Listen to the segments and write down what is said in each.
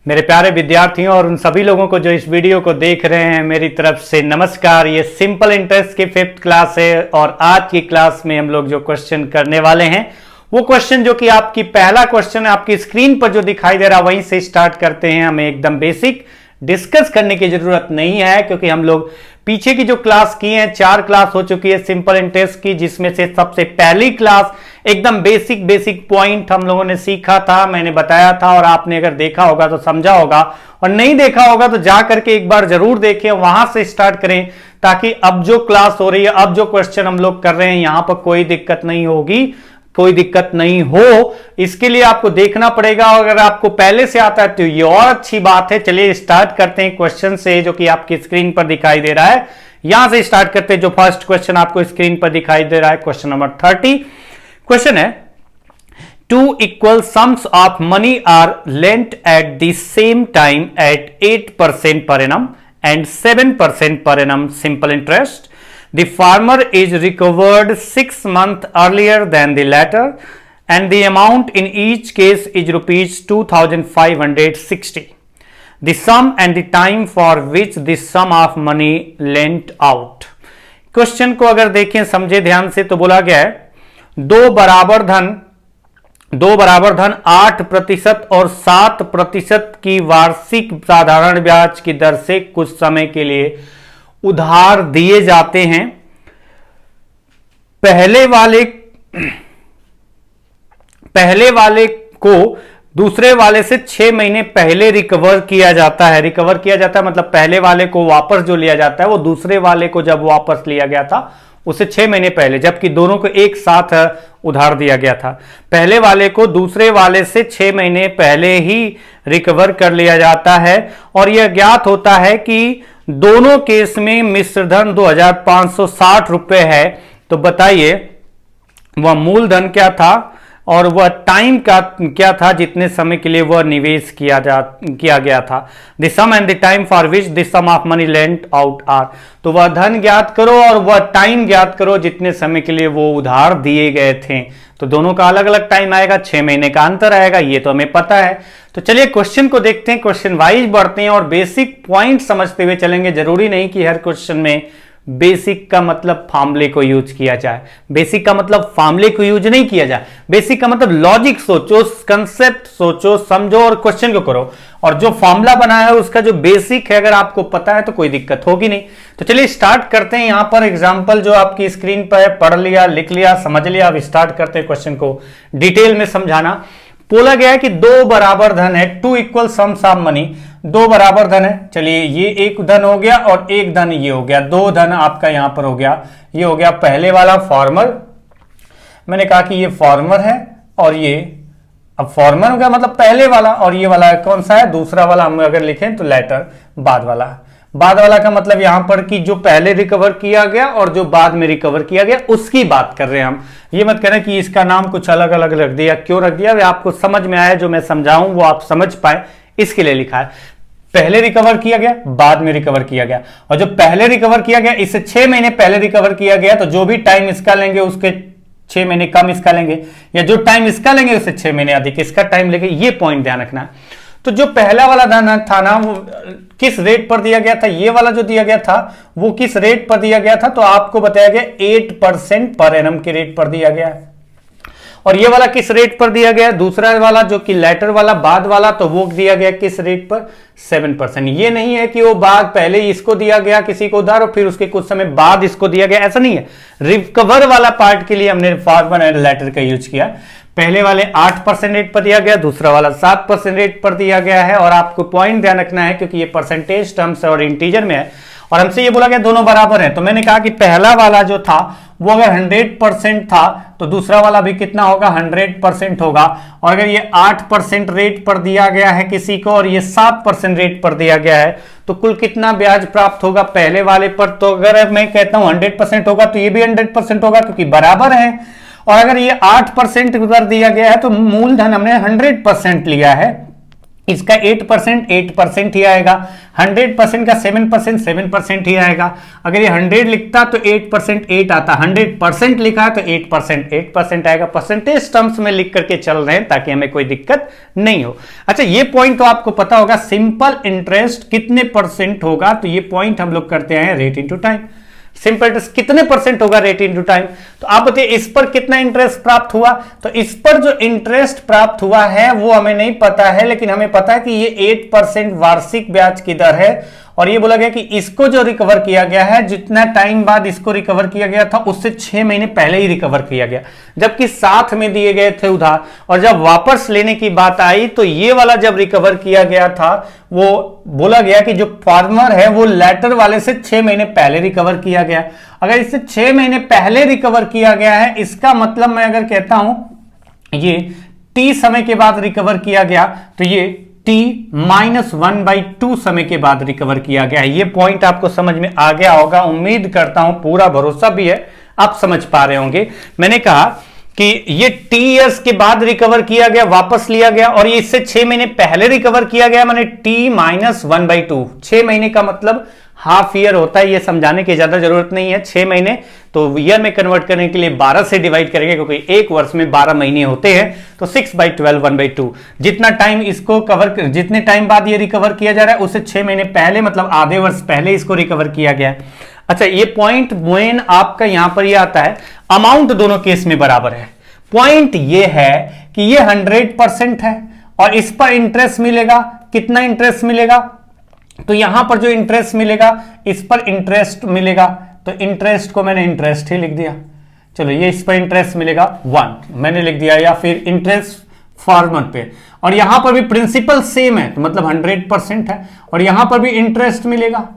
मेरे प्यारे विद्यार्थियों और उन सभी लोगों को जो इस वीडियो को देख रहे हैं, मेरी तरफ से नमस्कार। ये सिंपल इंटरेस्ट की 5th क्लास है और आज की क्लास में हम लोग जो क्वेश्चन करने वाले हैं वो क्वेश्चन जो कि आपकी पहला क्वेश्चन है आपकी स्क्रीन पर जो दिखाई दे रहा है वहीं से स्टार्ट करते हैं। हमें एकदम बेसिक डिस्कस करने की जरूरत नहीं है क्योंकि हम लोग पीछे की जो क्लास की है 4 क्लास हो चुकी है सिंपल इंटरेस्ट की, जिसमें से सबसे पहली क्लास एकदम बेसिक पॉइंट हम लोगों ने सीखा था, मैंने बताया था और आपने अगर देखा होगा तो समझा होगा और नहीं देखा होगा तो जा करके एक बार जरूर देखें, वहां से स्टार्ट करें ताकि अब जो क्लास हो रही है, अब जो क्वेश्चन हम लोग कर रहे हैं यहां पर कोई दिक्कत नहीं होगी, कोई दिक्कत नहीं हो। इसके लिए आपको देखना पड़ेगा और अगर आपको पहले से आता है तो ये और अच्छी बात है। चलिए स्टार्ट करते हैं क्वेश्चन से जो कि आपकी स्क्रीन पर दिखाई दे रहा है। यहां से स्टार्ट करते हैं। जो फर्स्ट क्वेश्चन आपको स्क्रीन पर दिखाई दे रहा है क्वेश्चन नंबर 30। क्वेश्चन है 2 equal sums of money are lent at the same time at 8% per annum and 7% per annum simple interest. The farmer is recovered 6 months earlier than the latter and the amount in each case is rupees 2560. The sum and the time for which the sum of money lent out. Question को अगर देखें समझे ध्यान से तो बोला गया है दो बराबर धन 8% और 7% की वार्षिक साधारण ब्याज की दर से कुछ समय के लिए उधार दिए जाते हैं। पहले वाले को दूसरे वाले से 6 महीने पहले रिकवर किया जाता है। रिकवर किया जाता है मतलब पहले वाले को वापस जो लिया जाता है वो दूसरे वाले को जब वापस लिया गया था उसे 6 महीने पहले, जबकि दोनों को एक साथ उधार दिया गया था। पहले वाले को दूसरे वाले से 6 महीने पहले ही रिकवर कर लिया जाता है और यह ज्ञात होता है कि दोनों केस में मिश्रधन 2560 रुपए है। तो बताइए वह मूलधन क्या था और वह टाइम का क्या था जितने समय के लिए वह निवेश किया गया था। The sum and the time for which the sum of money lent out are. तो वह धन ज्ञात करो और वह टाइम ज्ञात करो जितने समय के लिए वो उधार दिए गए थे। तो दोनों का अलग अलग टाइम आएगा, 6 महीने का अंतर आएगा, ये तो हमें पता है। तो चलिए क्वेश्चन को देखते हैं, क्वेश्चन वाइज बढ़ते हैं और बेसिक पॉइंट समझते हुए चलेंगे। जरूरी नहीं कि हर क्वेश्चन में बेसिक का मतलब फार्मूले को यूज किया जाए, बेसिक का मतलब फार्मूले को यूज नहीं किया जाए, बेसिक का मतलब लॉजिक सोचो, कंसेप्ट सोचो, समझो और क्वेश्चन को करो। और जो फॉर्मूला बनाया है उसका जो बेसिक है अगर आपको पता है तो कोई दिक्कत होगी नहीं। तो चलिए स्टार्ट करते हैं। यहां पर एग्जांपल जो आपकी स्क्रीन पर है, पढ़ लिया, लिख लिया, समझ लिया। अब स्टार्ट करते हैं क्वेश्चन को डिटेल में समझाना। बोला गया है कि 2 बराबर धन है, 2 equal sums of money, 2 बराबर धन है। चलिए ये एक धन हो गया और एक धन ये हो गया, 2 धन आपका यहां पर हो गया। ये हो गया पहले वाला फार्मर, मैंने कहा कि ये फार्मर है और ये अब फार्मर हो गया मतलब पहले वाला, और ये वाला कौन सा है, दूसरा वाला। हम अगर लिखें तो लेटर बाद वाला। बाद वाला का मतलब यहां पर कि जो पहले रिकवर किया गया और जो बाद में रिकवर किया गया उसकी बात कर रहे हैं हम। ये मत करें कि इसका नाम कुछ अलग अलग रख दिया, क्यों रख दिया, आपको समझ में आया, जो मैं समझाऊं वो आप समझ पाए इसके लिए लिखा है। पहले रिकवर किया गया, बाद में रिकवर किया गया, और जो पहले रिकवर किया गया इससे 6 महीने पहले रिकवर किया गया, तो जो भी टाइम इसका लेंगे उसके 6 महीने कम इसका लेंगे, या जो टाइम इसका लेंगे उससे 6 महीने अधिक इसका टाइम लेंगे। ये पॉइंट ध्यान रखना है। तो जो पहला वाला धन था ना वो किस रेट पर दिया गया था, ये वाला जो दिया गया था वो किस रेट पर दिया गया था, तो आपको बताया गया 8% पर एनम के रेट पर दिया गया है। और ये वाला किस रेट पर दिया गया, दूसरा वाला जो कि लेटर वाला बाद वाला, तो वो दिया गया किस रेट पर, 7%। ये नहीं है कि वो बाद पहले इसको दिया गया किसी को उधार और फिर उसके कुछ समय बाद इसको दिया गया, ऐसा नहीं है। रिकवर वाला पार्ट के लिए हमने फार्मर एंड लेटर का यूज किया। पहले वाले 8% रेट पर दिया गया, दूसरा वाला 7% रेट पर दिया गया है। और आपको पॉइंट ध्यान रखना है क्योंकि ये परसेंटेज टर्म्स और इंटीजर में है और हमसे ये बोला गया दोनों बराबर हैं। तो मैंने कहा कि पहला वाला जो था वो अगर 100% था तो दूसरा वाला भी कितना होगा, 100% होगा। और अगर ये 8% रेट पर दिया गया है किसी को और ये 7% रेट पर दिया गया है तो कुल कितना ब्याज प्राप्त होगा पहले वाले पर। तो अगर मैं कहता हूं 100% होगा तो ये भी 100% होगा क्योंकि बराबर है। और अगर ये 8% पर दिया गया है तो मूलधन हमने 100% लिया है इसका 8% ही आएगा, 100% का 7% ही आएगा। अगर ये 100 लिखता तो 8% 8 आता, 100% लिखा है तो 8% आएगा। परसेंटेज टर्म्स में लिख करके चल रहे हैं ताकि हमें कोई दिक्कत नहीं हो। अच्छा, ये पॉइंट तो आपको पता होगा, सिंपल इंटरेस्ट कितने परसेंट होगा, तो ये पॉइंट हम लोग करते हैं rate into time. Simple interest कितने परसेंट होगा, रेट इनटू टाइम। तो आप बताइए इस पर कितना इंटरेस्ट प्राप्त हुआ, तो इस पर जो इंटरेस्ट प्राप्त हुआ है वो हमें नहीं पता है, लेकिन हमें पता है कि ये 8% वार्षिक ब्याज की दर है। और ये बोला गया कि इसको जो रिकवर किया गया है, जितना टाइम बाद इसको रिकवर किया गया था उससे 6 महीने पहले ही रिकवर किया गया, जबकि साथ में दिए गए थे उधार। और जब वापस लेने की बात आई तो ये वाला जब रिकवर किया गया था, वो बोला गया कि जो फार्मर है वो लेटर वाले से 6 महीने पहले रिकवर किया गया। अगर इससे 6 महीने पहले रिकवर किया गया है, इसका मतलब मैं अगर कहता हूं ये T समय के बाद रिकवर किया गया, तो ये T-1/2 समय के बाद रिकवर किया गया है। ये पॉइंट आपको समझ में आ गया होगा, उम्मीद करता हूं, पूरा भरोसा भी है आप समझ पा रहे होंगे। मैंने कहा कि ये T इयर्स के बाद रिकवर किया गया, वापस लिया गया, और ये इससे 6 महीने पहले रिकवर किया गया, माने T-1/2। 6 महीने का मतलब हाफ ईयर होता है, ये समझाने की ज्यादा जरूरत नहीं है। 6 महीने तो ईयर में कन्वर्ट करने के लिए 12 से डिवाइड करेंगे, क्योंकि एक वर्ष में 12 महीने होते हैं, तो 6/12 1/2। जितना टाइम इसको कवर, जितने टाइम बाद ये रिकवर किया जा रहा है उससे 6 महीने पहले, मतलब आधे वर्ष पहले इसको रिकवर किया गया है। अच्छा, ये पॉइंट मेन आपका यहां पर ये आता है, अमाउंट दोनों केस में बराबर है। पॉइंट ये है कि ये 100% है और इस पर इंटरेस्ट मिलेगा। कितना इंटरेस्ट मिलेगा, तो यहां पर जो इंटरेस्ट मिलेगा इस पर इंटरेस्ट मिलेगा, तो इंटरेस्ट को मैंने इंटरेस्ट ही लिख दिया। चलो, ये इस पर इंटरेस्ट मिलेगा 1 मैंने लिख दिया, या फिर इंटरेस्ट फार्मर पे। और यहां पर भी प्रिंसिपल सेम है, तो मतलब 100% है। और यहां पर भी इंटरेस्ट मिलेगा,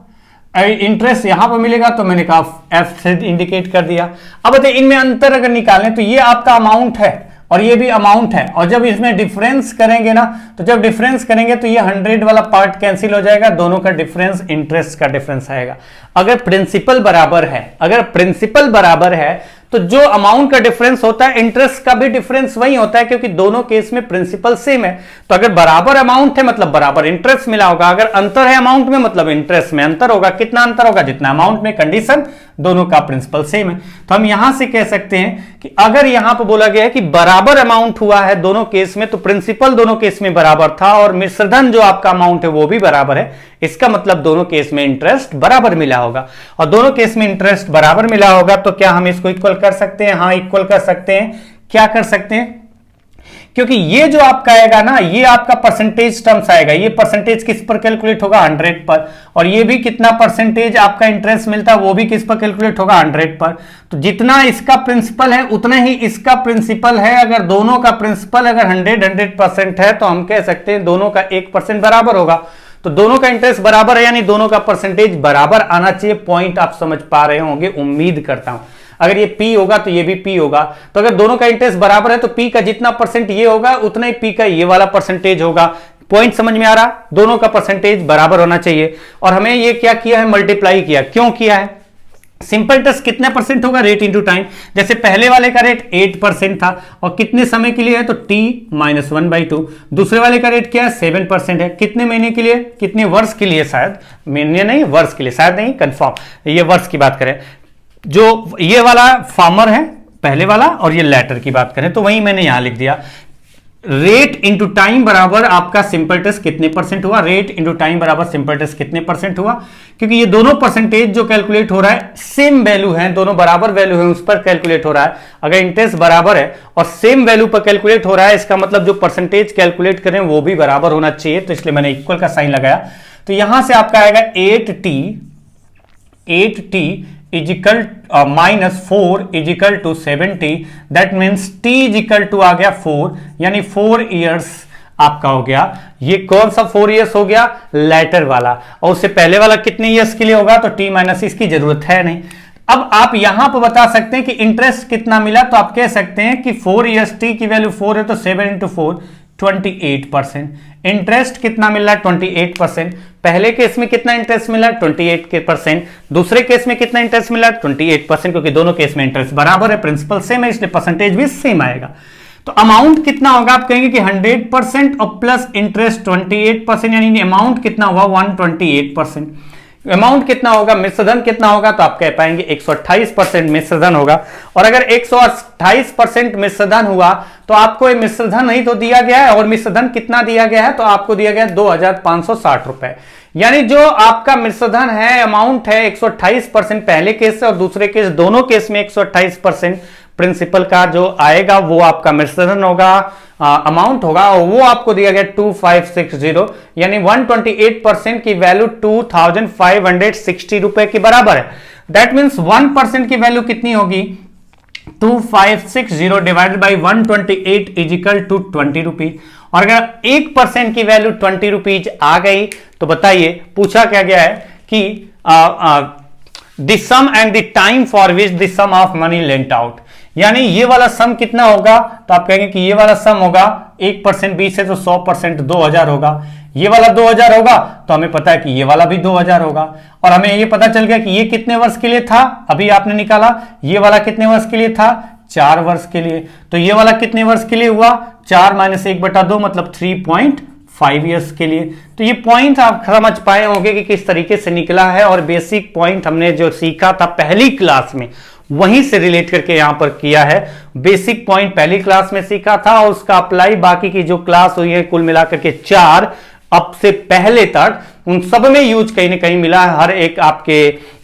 इंटरेस्ट यहां पर मिलेगा, तो मैंने कहा एफ से इंडिकेट कर दिया। अब बताइए इनमें अंतर अगर निकालें तो ये आपका अमाउंट है और ये भी अमाउंट है, और जब इसमें डिफरेंस करेंगे ना, तो जब डिफरेंस करेंगे तो ये 100 वाला पार्ट कैंसिल हो जाएगा, दोनों का डिफरेंस इंटरेस्ट का डिफरेंस आएगा। अगर प्रिंसिपल बराबर है, अगर प्रिंसिपल बराबर है तो जो अमाउंट का डिफरेंस होता है इंटरेस्ट का भी डिफरेंस वही होता है, क्योंकि दोनों केस में प्रिंसिपल सेम है। तो अगर बराबर अमाउंट है मतलब बराबर इंटरेस्ट मिला होगा, अगर अंतर है अमाउंट में मतलब इंटरेस्ट में अंतर होगा। कितना अंतर होगा, जितना अमाउंट में कंडीशन, दोनों का प्रिंसिपल सेम है। तो हम यहां से कह सकते हैं कि अगर यहां पर बोला गया है कि बराबर अमाउंट हुआ है दोनों केस में, तो प्रिंसिपल दोनों केस में बराबर था और मिश्रधन जो आपका अमाउंट है वो भी बराबर है। इसका मतलब दोनों केस में इंटरेस्ट बराबर मिला होगा, और दोनों केस में इंटरेस्ट बराबर मिला होगा तो क्या हम इसको इक्वल कर सकते हैं? हाँ, इक्वल कर सकते हैं। क्या कर सकते हैं? क्योंकि ये जो आपका आएगा ना, ये आपका परसेंटेज टर्म्स आएगा। ये परसेंटेज किस पर कैलकुलेट होगा? 100 पर। और ये भी कितना परसेंटेज आपका इंटरेस्ट मिलता है, वो भी किस पर कैलकुलेट होगा? 100 पर। तो जितना इसका प्रिंसिपल है उतना ही इसका प्रिंसिपल है। अगर दोनों का प्रिंसिपल अगर 100% है तो हम कह सकते हैं दोनों का 1% बराबर होगा। तो दोनों का इंटरेस्ट बराबर है, यानी दोनों का परसेंटेज बराबर आना चाहिए। पॉइंट आप समझ पा रहे होंगे, उम्मीद करता हूं। अगर ये P होगा तो ये भी P होगा। तो अगर दोनों का इंटरेस्ट बराबर है तो P का जितना परसेंट ये होगा उतना ही P का ये वाला परसेंटेज होगा। पॉइंट समझ में आ रहा? दोनों का परसेंटेज बराबर होना चाहिए। और हमें ये क्या किया है? मल्टीप्लाई किया। क्यों किया है? सिंपल इंटरेस्ट कितने परसेंट होगा? Rate into time. जैसे पहले वाले का रेट 8% था और कितने समय के लिए है? तो T-1/2। दूसरे वाले का रेट क्या है? 7% है। कितने महीने के लिए? कितने वर्ष के लिए? शायद महीने नहीं, वर्ष के लिए, शायद नहीं, कंफर्म ये वर्ष की बात करें। जो ये वाला फार्मर है पहले वाला, और ये लेटर की बात करें तो वही मैंने यहां लिख दिया। रेट इंटू टाइम बराबर आपका सिंपल इंटरेस्ट कितने परसेंट हुआ? रेट इंटू टाइम बराबर सिंपल इंटरेस्ट कितने परसेंट हुआ? क्योंकि ये दोनों परसेंटेज जो कैलकुलेट हो रहा है सेम वैल्यू है, दोनों बराबर वैल्यू है, उस पर कैलकुलेट हो रहा है। अगर इंटरेस्ट बराबर है और सेम वैल्यू पर कैलकुलेट हो रहा है, इसका मतलब जो परसेंटेज कैलकुलेट करें वो भी बराबर होना चाहिए। तो इसलिए मैंने इक्वल का साइन लगाया। तो यहां से आपका आएगा 8T is equal -4 is equal to 70। That means T is equal to आ गया 4, यानी 4 इयर्स आपका हो गया। ये कौन सा 4 इयर्स हो गया? लेटर वाला। और उससे पहले वाला कितने इयर्स के लिए होगा? तो T माइनस इसकी जरूरत है नहीं। अब आप यहां पर बता सकते हैं कि इंटरेस्ट कितना मिला, तो आप कह सकते हैं कि 4 इयर्स T की वैल्यू 4 है, तो 7 × 4 28%। इंटरेस्ट कितना मिल रहा है? 28%। पहले केस में कितना इंटरेस्ट मिला? 28%। दूसरे केस में कितना इंटरेस्ट मिला? 28%, क्योंकि दोनों केस में इंटरेस्ट बराबर है, प्रिंसिपल सेम है, इसलिए परसेंटेज भी सेम आएगा। तो अमाउंट कितना होगा, आप कहेंगे कि 100% और प्लस इंटरेस्ट 28%, यानी अमाउंट कितना हुआ 128%। अमाउंट कितना होगा, मिश्रधन कितना होगा, तो आप कह पाएंगे 128% मिश्रधन होगा। और अगर 128% मिश्रधन हुआ तो आपको ये मिश्रधन ही तो दिया गया है, और मिश्रधन कितना दिया गया है, तो आपको दिया गया है 2560 रुपए। यानी जो आपका मिश्रधन है, अमाउंट है 128% पहले केस से और दूसरे केस, दोनों केस में 128% प्रिंसिपल का जो आएगा वो आपका मिश्रधन होगा, अमाउंट होगा, और वो आपको दिया गया 2560, यानी 128% की वैल्यू 2560 रुपए के बराबर है। दैट मीन्स 1% की वैल्यू कितनी होगी, 2560 divided by 128 is equal to 20 rupees. और अगर 1% की वैल्यू 20 रुपीज आ गई तो बताइए पूछा क्या गया है कि the sum and the time for which the sum of money lent out, यानी ये वाला सम कितना होगा, तो आप कहेंगे कि ये वाला सम होगा 1% 20 है तो 100% 2000 होगा। ये वाला 2000 होगा तो हमें पता है कि ये वाला भी 2000 होगा, और हमें ये पता चल गया कि ये कितने वर्ष के लिए था, अभी आपने निकाला, ये वाला कितने वर्ष के लिए था, 4 वर्ष के लिए। तो ये वाला कितने वर्ष के लिए हुआ, 4 - 1/2 मतलब 3.5 ईयर्स के लिए। तो ये पॉइंट आप समझ पाए होंगे कि किस तरीके से निकला है, और बेसिक पॉइंट हमने जो सीखा था पहली क्लास में वहीं से रिलेट करके यहां पर किया है। बेसिक पॉइंट पहली क्लास में सीखा था और उसका अप्लाई बाकी की जो क्लास हुई है कुल मिलाकर के 4 अब से पहले तक, उन सब में यूज कहीं ना कहीं मिला है। हर एक आपके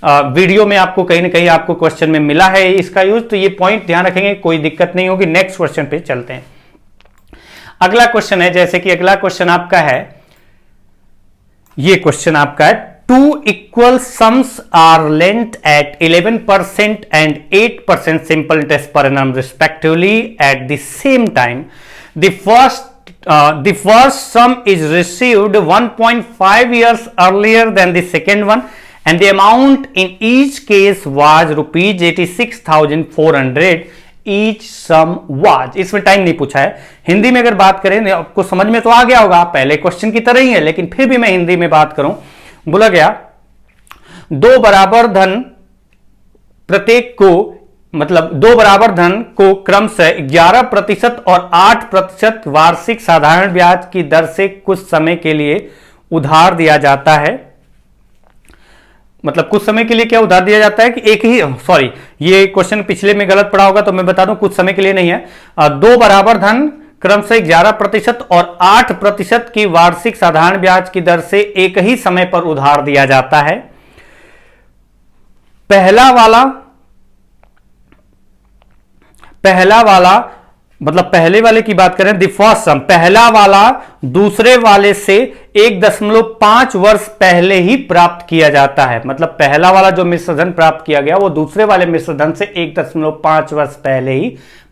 वीडियो में आपको कहीं ना कहीं आपको क्वेश्चन में मिला है इसका यूज, तो ये पॉइंट ध्यान रखेंगे, कोई दिक्कत नहीं होगी। नेक्स्ट क्वेश्चन पे चलते हैं। अगला क्वेश्चन है, जैसे कि अगला क्वेश्चन आपका है, ये क्वेश्चन आपका है, 2 equal sums are lent at 11% and 8% simple interest per annum respectively at the same time. The first sum is received 1.5 years earlier than the second one, and the amount in each case was rupees 86,400. Each sum was, इसमें time नहीं पूछा है। हिंदी में अगर बात करें, आपको समझ में तो आ गया होगा, पहले क्वेश्चन की तरह ही है, लेकिन फिर भी मैं हिंदी में बात करूं। बोला गया 2 बराबर धन प्रत्येक को, मतलब 2 बराबर धन को क्रमशः 11% और 8% वार्षिक साधारण ब्याज की दर से कुछ समय के लिए उधार दिया जाता है। मतलब कुछ समय के लिए क्या उधार दिया जाता है कि एक ही, सॉरी ये क्वेश्चन पिछले में गलत पड़ा होगा तो मैं बता दूं, कुछ समय के लिए नहीं है। 2 बराबर धन क्रमशः 11% और 8% की वार्षिक साधारण ब्याज की दर से एक ही समय पर उधार दिया जाता है। पहला वाला मतलब पहले वाले की बात करें, द फर्स्ट सम, पहला वाला दूसरे वाले से 1.5 वर्ष पहले ही प्राप्त किया जाता है। मतलब पहला वाला जो मिश्रधन प्राप्त किया गया वो दूसरे वाले मिश्रधन से 1.5 वर्ष पहले ही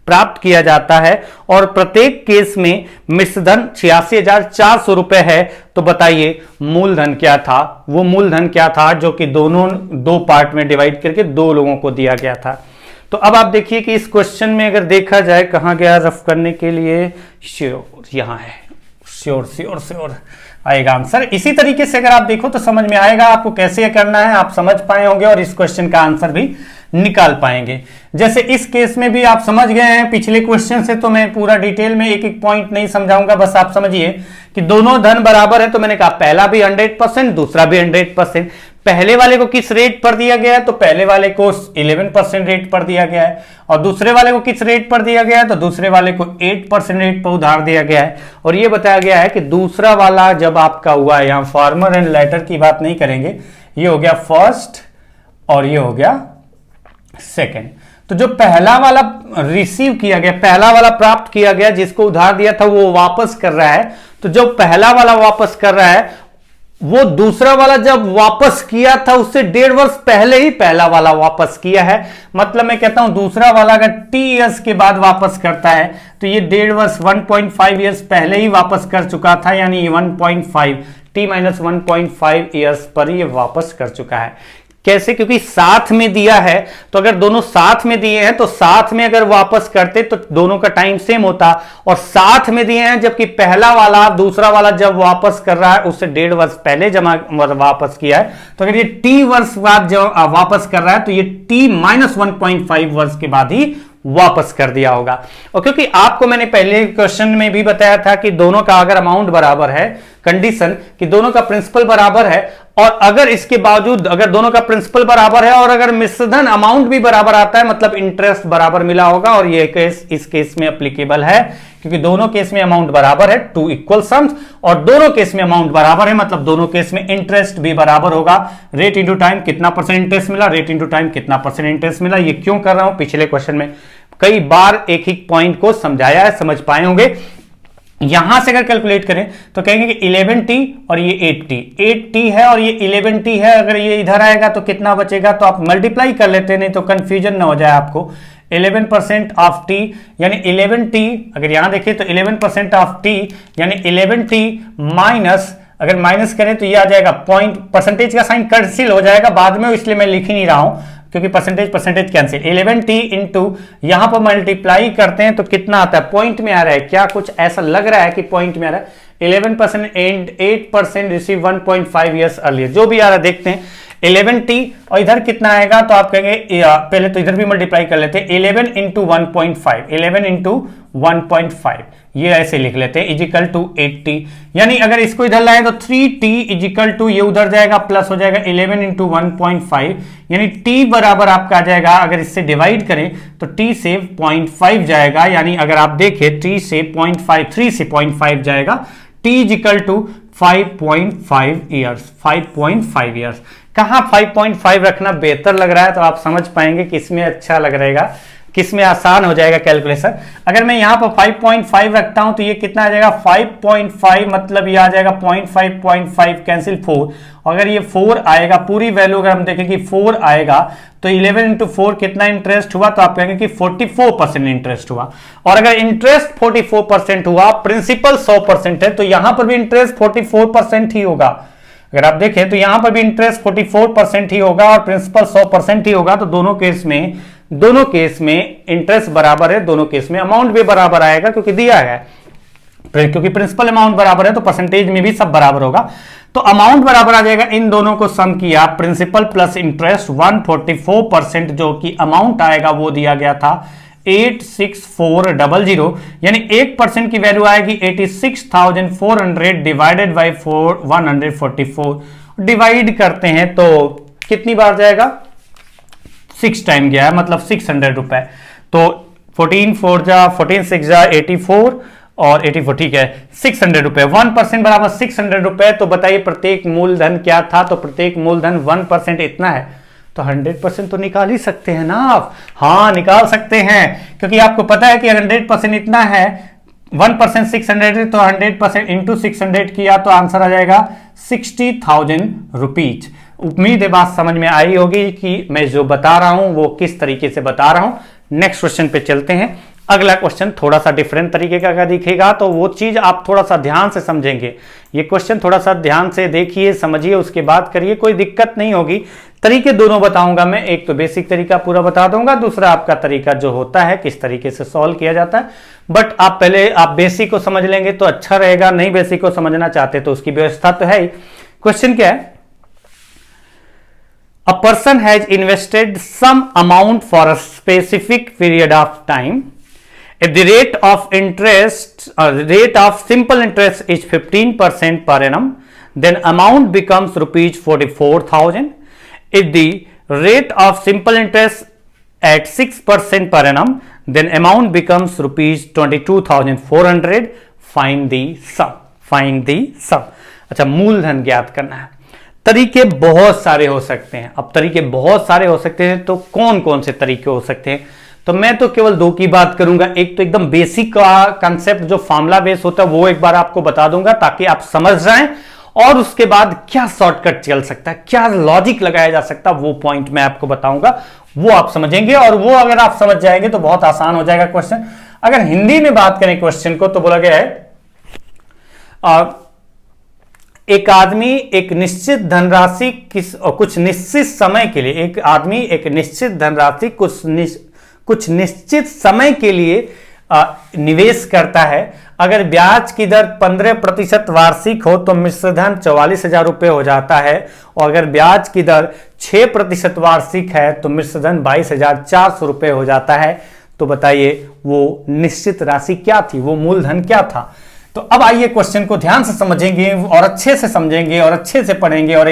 प्राप्त किया जाता है। और प्रत्येक केस में मिश्रधन 86,400 रुपए है। तो बताइए मूलधन क्या था, वो मूलधन क्या था जो कि दोनों 2 पार्ट में डिवाइड करके 2 लोगों को दिया गया था। तो अब आप देखिए कि इस क्वेश्चन में अगर देखा जाए, कहां गया रफ करने के लिए, श्योर यहां है, श्योर आएगा आंसर। इसी तरीके से अगर आप देखो तो समझ में आएगा आपको कैसे करना है, आप समझ पाए होंगे और इस क्वेश्चन का आंसर भी निकाल पाएंगे। जैसे इस केस में भी आप समझ गए हैं पिछले क्वेश्चन से, तो मैं पूरा डिटेल में एक एक पॉइंट नहीं समझाऊंगा, बस आप समझिए कि दोनों धन बराबर है। तो मैंने कहा पहला भी 100%, दूसरा भी 100%। पहले वाले को किस रेट पर दिया गया है, तो पहले वाले को 11% रेट पर दिया गया है, और दूसरे वाले को किस रेट पर दिया गया है, तो दूसरे वाले को 8% रेट पर उधार दिया गया है। और ये बताया गया है कि दूसरा वाला जब आपका हुआ है, यहां फार्मर एंड लेटर की बात नहीं करेंगे, ये हो गया फर्स्ट और ये हो गया सेकेंड। तो जो पहला वाला रिसीव किया गया, पहला वाला प्राप्त किया गया, जिसको उधार दिया था वो वापस कर रहा है। तो जो पहला वाला वापस कर रहा है वो दूसरा वाला जब वापस किया था उससे 1.5 वर्ष पहले ही पहला वाला वापस किया है। मतलब मैं कहता हूं दूसरा वाला अगर T इयर्स के बाद वापस करता है तो ये 1.5 वर्ष 1.5 ईयर्स पहले ही वापस कर चुका था, यानी 1.5 T - 1.5 ईयर्स पर ये वापस कर चुका है। कैसे? क्योंकि साथ में दिया है, तो अगर दोनों साथ में दिए हैं तो साथ में अगर वापस करते तो दोनों का टाइम सेम होता, और साथ में दिए हैं जबकि पहला वाला दूसरा वाला जब वापस कर रहा है उससे 1.5 वर्ष पहले जमा वापस किया है। तो अगर ये T वर्ष बाद जब वापस कर रहा है तो ये T - 1.5 वर्ष के बाद ही वापस कर दिया होगा। और क्योंकि आपको मैंने पहले क्वेश्चन में भी बताया था कि दोनों का अगर अमाउंट बराबर है, कंडीशन कि दोनों का प्रिंसिपल बराबर है, और अगर इसके बावजूद अगर दोनों का प्रिंसिपल बराबर है और अगर मिश्रधन अमाउंट भी बराबर आता है, मतलब इंटरेस्ट बराबर मिला होगा, और ये केस इस केस में एप्लीकेबल है क्योंकि दोनों केस में अमाउंट बराबर है, टू इक्वल सम्स, और दोनों केस में अमाउंट बराबर है, मतलब दोनों केस में इंटरेस्ट भी बराबर होगा। रेट इंटू टाइम कितना परसेंट इंटरेस्ट मिला, रेट इंटू टाइम कितना परसेंट इंटरेस्ट मिला। ये क्यों कर रहा हूं, पिछले क्वेश्चन में कई बार एक ही पॉइंट को समझाया है, समझ पाए होंगे। यहां से अगर कैलकुलेट करें तो कहेंगे कि 11t और ये 8t है और ये 11t है, अगर ये इधर आएगा तो कितना बचेगा, तो आप मल्टीप्लाई कर लेते हैं, नहीं तो कंफ्यूजन ना हो जाए आपको। 11% ऑफ t यानी 11t, अगर यहां देखें तो 11% ऑफ t यानी 11t माइनस, अगर माइनस करें तो ये आ जाएगा पॉइंट, परसेंटेज का साइन कैंसिल हो जाएगा बाद में, इसलिए मैं लिख ही नहीं रहा हूं क्योंकि परसेंटेज कैंसिल। 11t इंटू यहां पर मल्टीप्लाई करते हैं तो कितना आता है, पॉइंट में आ रहा है क्या, कुछ ऐसा लग रहा है कि पॉइंट में आ रहा है। 11% एंड 8% रिसीव 1.5 ईयर्स अर्लियर, जो भी आ रहा है देखते हैं। 11t और इधर कितना आएगा, तो आप कहेंगे पहले तो इधर भी मल्टीप्लाई कर लेते हैं, 11 इंटू 1.5, 11 इंटू 1.5 ये ऐसे लिख लेते हैं, इजिकल टू 80, यानी अगर इसको इधर लाए तो 3t इजिकल टू, ये उधर जाएगा प्लस हो जाएगा 11 इंटू 1.5, यानी t बराबर आपका आ जाएगा, अगर इससे डिवाइड करें तो t से 0.5 जाएगा, यानी अगर आप देखें t से 0.5, 3 से 0.5 जाएगा, t is equal to 5.5 years, 5.5 years. कहां 5.5 रखना बेहतर लग रहा है, तो आप समझ पाएंगे कि इसमें अच्छा लग रहेगा, किसमें आसान हो जाएगा कैलकुलेशन। अगर मैं यहां पर 5.5 रखता हूं तो ये कितना आ जाएगा, 5.5 मतलब ये आ जाएगा 0.5 कैंसिल 4, अगर ये 4 आएगा, पूरी वैल्यू अगर हम देखें कि 4 आएगा तो 11 इंटू 4 कितना इंटरेस्ट हुआ, तो आप कहेंगे कि 44% इंटरेस्ट हुआ। और अगर इंटरेस्ट 44% हुआ, प्रिंसिपल 100% है, तो यहां पर भी इंटरेस्ट 44% ही होगा। अगर आप देखें तो यहां पर भी इंटरेस्ट 44% ही होगा और प्रिंसिपल 100% ही होगा, तो दोनों केस में इंटरेस्ट बराबर है, दोनों केस में अमाउंट भी बराबर आएगा क्योंकि दिया है, क्योंकि प्रिंसिपल अमाउंट बराबर है तो परसेंटेज में भी सब बराबर होगा, तो अमाउंट बराबर आ जाएगा। इन दोनों को सम किया, प्रिंसिपल प्लस इंटरेस्ट 144%, जो कि अमाउंट आएगा वो दिया गया था 86400, यानी 1% की वैल्यू आएगी 86,400 डिवाइडेड बाई 144, डिवाइड करते हैं तो कितनी बार जाएगा, 6 टाइम गया है, मतलब 600 रुपए, तो 14 6 84 और 84, ठीक है 600 रुपए, 1% बराबर 600 रुपए। तो बताइए प्रत्येक मूलधन क्या था, तो प्रत्येक मूलधन 1% इतना है, तो 100% तो निकाल ही सकते हैं ना आप, हाँ निकाल सकते हैं, क्योंकि आपको पता है कि 100% इतना है, 1% 600 है, तो 100% इंटू 600 किया तो आंसर आ जाएगा 60,000 रुपीज। उम्मीद है बात समझ में आई होगी कि मैं जो बता रहा हूं वो किस तरीके से बता रहा हूं। नेक्स्ट क्वेश्चन पे चलते हैं। अगला क्वेश्चन थोड़ा सा डिफरेंट तरीके का दिखेगा, तो वो चीज आप थोड़ा सा ध्यान से समझेंगे। ये क्वेश्चन थोड़ा सा ध्यान से देखिए, समझिए, उसके बाद करिए, कोई दिक्कत नहीं होगी। तरीके दोनों बताऊंगा मैं, एक तो बेसिक तरीका पूरा बता दूंगा, दूसरा आपका तरीका जो होता है किस तरीके से सॉल्व किया जाता है। बट आप पहले आप बेसिक को समझ लेंगे तो अच्छा रहेगा, नहीं बेसिक को समझना चाहते तो उसकी व्यवस्था तो है ही। क्वेश्चन क्या है, a person has invested some amount for a specific period of time. If the rate of interest rate of simple interest is 15% per annum, then amount becomes rupees 44,000. If the rate of simple interest at 6% per annum, then amount becomes rupees 22,400. Find the sum. Find the sum. अच्छा, मूलधन ज्ञात करना है। तरीके बहुत सारे हो सकते हैं। अब तरीके बहुत सारे हो सकते हैं तो कौन कौन से तरीके हो सकते हैं, तो मैं तो केवल 2 की बात करूंगा। एक तो एकदम बेसिक का कंसेप्ट जो फार्मूला बेस होता है वो एक बार आपको बता दूंगा ताकि आप समझ जाएं, और उसके बाद क्या शॉर्टकट चल सकता है, क्या लॉजिक लगाया जा सकता है, वो पॉइंट मैं आपको बताऊंगा, वो आप समझेंगे। और वो अगर आप समझ जाएंगे तो बहुत आसान हो जाएगा क्वेश्चन। अगर हिंदी में बात करें क्वेश्चन को, तो बोला गया है एक आदमी एक निश्चित धनराशि कुछ निश्चित समय के लिए, एक आदमी एक निश्चित धनराशि कुछ निश्चित समय के लिए निवेश करता है। अगर ब्याज की दर 15% वार्षिक हो तो मिश्रधन 44,000 रुपये हो जाता है, और अगर ब्याज की दर 6% वार्षिक है तो मिश्रधन 22,400 रुपये हो जाता है। तो बताइए वो निश्चित राशि क्या थी, वो मूलधन क्या था। तो अब आइए क्वेश्चन को ध्यान से समझेंगे और अच्छे से समझेंगे और अच्छे से पढ़ेंगे और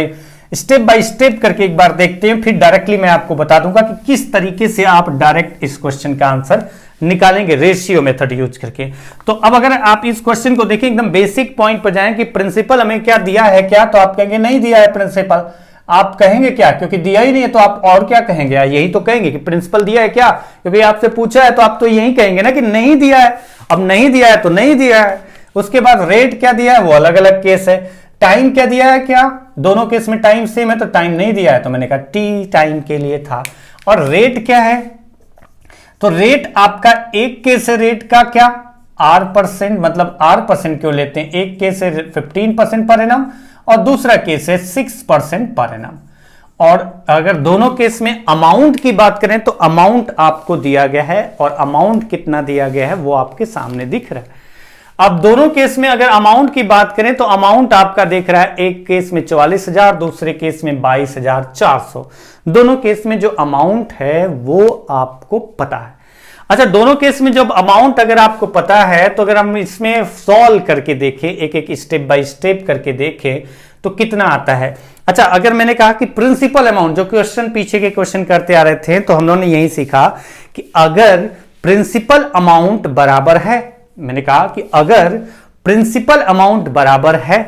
स्टेप बाय स्टेप करके एक बार देखते हैं, फिर डायरेक्टली मैं आपको बता दूंगा कि किस तरीके से आप डायरेक्ट इस क्वेश्चन का आंसर निकालेंगे रेशियो मेथड यूज करके। तो अब अगर आप इस क्वेश्चन को देखें, एकदम बेसिक पॉइंट पर जाएं कि प्रिंसिपल हमें क्या दिया है क्या, तो आप कहेंगे नहीं दिया है प्रिंसिपल। आप कहेंगे क्या, क्योंकि दिया ही नहीं है तो आप और क्या कहेंगे, यही तो कहेंगे कि प्रिंसिपल दिया है क्या, क्योंकि आपसे पूछा है तो आप तो यही कहेंगे ना कि नहीं दिया है। अब नहीं दिया है तो नहीं दिया है। उसके बाद रेट क्या दिया है, वो अलग अलग केस है। टाइम क्या दिया है, क्या दोनों केस में टाइम सेम है, तो टाइम नहीं दिया है तो मैंने कहा टी टाइम के लिए था। और रेट क्या है, तो रेट आपका एक केस है, रेट का क्या R%, मतलब R% क्यों लेते हैं, एक केस है 15% पर एनम और दूसरा केस है 6% पर एनम। और अगर दोनों केस में अमाउंट की बात करें तो अमाउंट आपको दिया गया है और अमाउंट कितना दिया गया है वो आपके सामने दिख रहा है। अब दोनों केस में अगर अमाउंट की बात करें तो अमाउंट आपका देख रहा है, एक केस में 44,000, दूसरे केस में 22,400। दोनों केस में जो अमाउंट है वो आपको पता है। अच्छा, दोनों केस में जब अमाउंट अगर आपको पता है तो अगर हम इसमें सॉल्व करके देखें, एक एक स्टेप बाय स्टेप करके देखें तो कितना आता है। अच्छा, अगर मैंने कहा कि प्रिंसिपल अमाउंट, जो क्वेश्चन पीछे के क्वेश्चन करते आ रहे थे, तो हम लोगों ने यही सीखा कि अगर प्रिंसिपल अमाउंट बराबर है, मैंने कहा कि अगर प्रिंसिपल अमाउंट बराबर है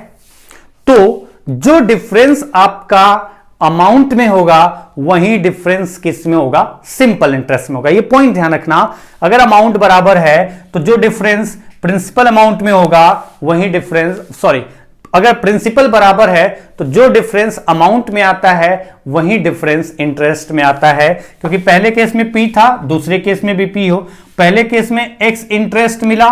तो जो डिफरेंस आपका अमाउंट में होगा वही डिफरेंस किस में होगा, सिंपल इंटरेस्ट में होगा। ये पॉइंट ध्यान रखना, अगर अमाउंट बराबर है तो जो डिफरेंस प्रिंसिपल अमाउंट में होगा वही डिफरेंस, अगर प्रिंसिपल बराबर है तो जो डिफरेंस अमाउंट में आता है वही डिफरेंस इंटरेस्ट में आता है। क्योंकि पहले केस में P था, दूसरे केस में भी P हो। पहले केस में X इंटरेस्ट मिला,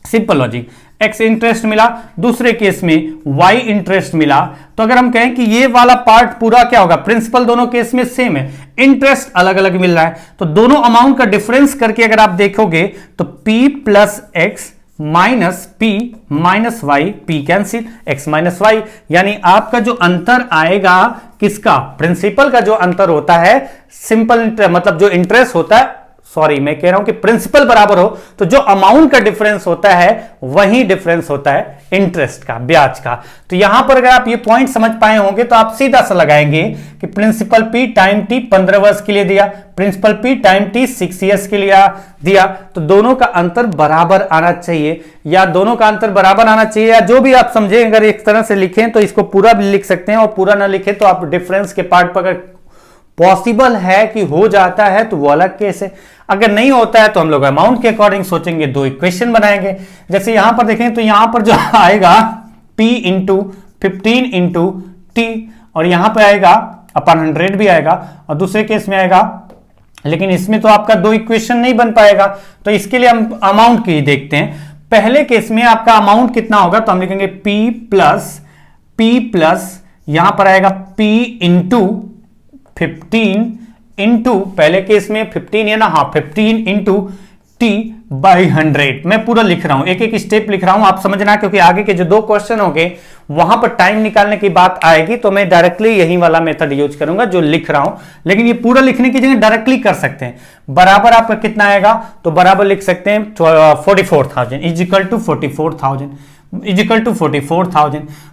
सिंपल लॉजिक, X इंटरेस्ट मिला, दूसरे केस में Y इंटरेस्ट मिला। तो अगर हम कहें कि ये वाला पार्ट पूरा क्या होगा, प्रिंसिपल दोनों केस में सेम है, इंटरेस्ट अलग अलग मिल रहा है, तो दोनों अमाउंट का डिफरेंस करके अगर आप देखोगे तो P plus X minus P minus Y, P cancel, X minus Y, यानी आपका जो अंतर आएगा किसका, प्रिंसिपल का जो अंतर होता है, सिंपल मतलब जो इंटरेस्ट होता है, मैं कह रहा हूं कि प्रिंसिपल बराबर हो तो जो अमाउंट का डिफरेंस होता है वही डिफरेंस होता है इंटरेस्ट का, ब्याज का। तो यहां पर अगर आप ये पॉइंट समझ पाए होंगे तो आप सीधा सा लगाएंगे कि प्रिंसिपल P टाइम T 15 वर्ष के लिए दिया, principal P time T 6 years के लिए दिया, तो दोनों का अंतर बराबर आना चाहिए, या दोनों का अंतर बराबर आना चाहिए, या जो भी आप समझे। अगर एक तरह से लिखें तो इसको पूरा भी लिख सकते हैं और पूरा ना लिखें तो आप डिफरेंस के पार्ट पर अगर पॉसिबल है कि हो जाता है तो वो अलग केस है, अगर नहीं होता है तो हम लोग अमाउंट के अकॉर्डिंग सोचेंगे, दो इक्वेशन बनाएंगे। जैसे यहां पर देखें तो यहां पर जो आएगा P इंटू 15 इंटू टी, और यहां पर आएगा अपन 100 भी आएगा, और दूसरे केस में आएगा, लेकिन इसमें तो आपका दो इक्वेशन नहीं बन पाएगा, तो इसके लिए हम अमाउंट की देखते हैं। पहले केस में आपका अमाउंट कितना होगा, तो हम लिखेंगे P प्लस यहां पर आएगा P इंटू 15 इंटू, पहले केस में 15 है ना, हाँ 15 इंटू T बाई 100। मैं पूरा लिख रहा हूं, एक एक स्टेप लिख रहा हूं, आप समझना, क्योंकि आगे के जो दो क्वेश्चन होंगे वहां पर टाइम निकालने की बात आएगी तो मैं डायरेक्टली यही वाला मेथड यूज करूंगा जो लिख रहा हूं, लेकिन ये पूरा लिखने की जगह डायरेक्टली कर सकते हैं। बराबर आपका कितना आएगा, तो बराबर लिख सकते हैं 44,000 इज इक्वल टू 44,000।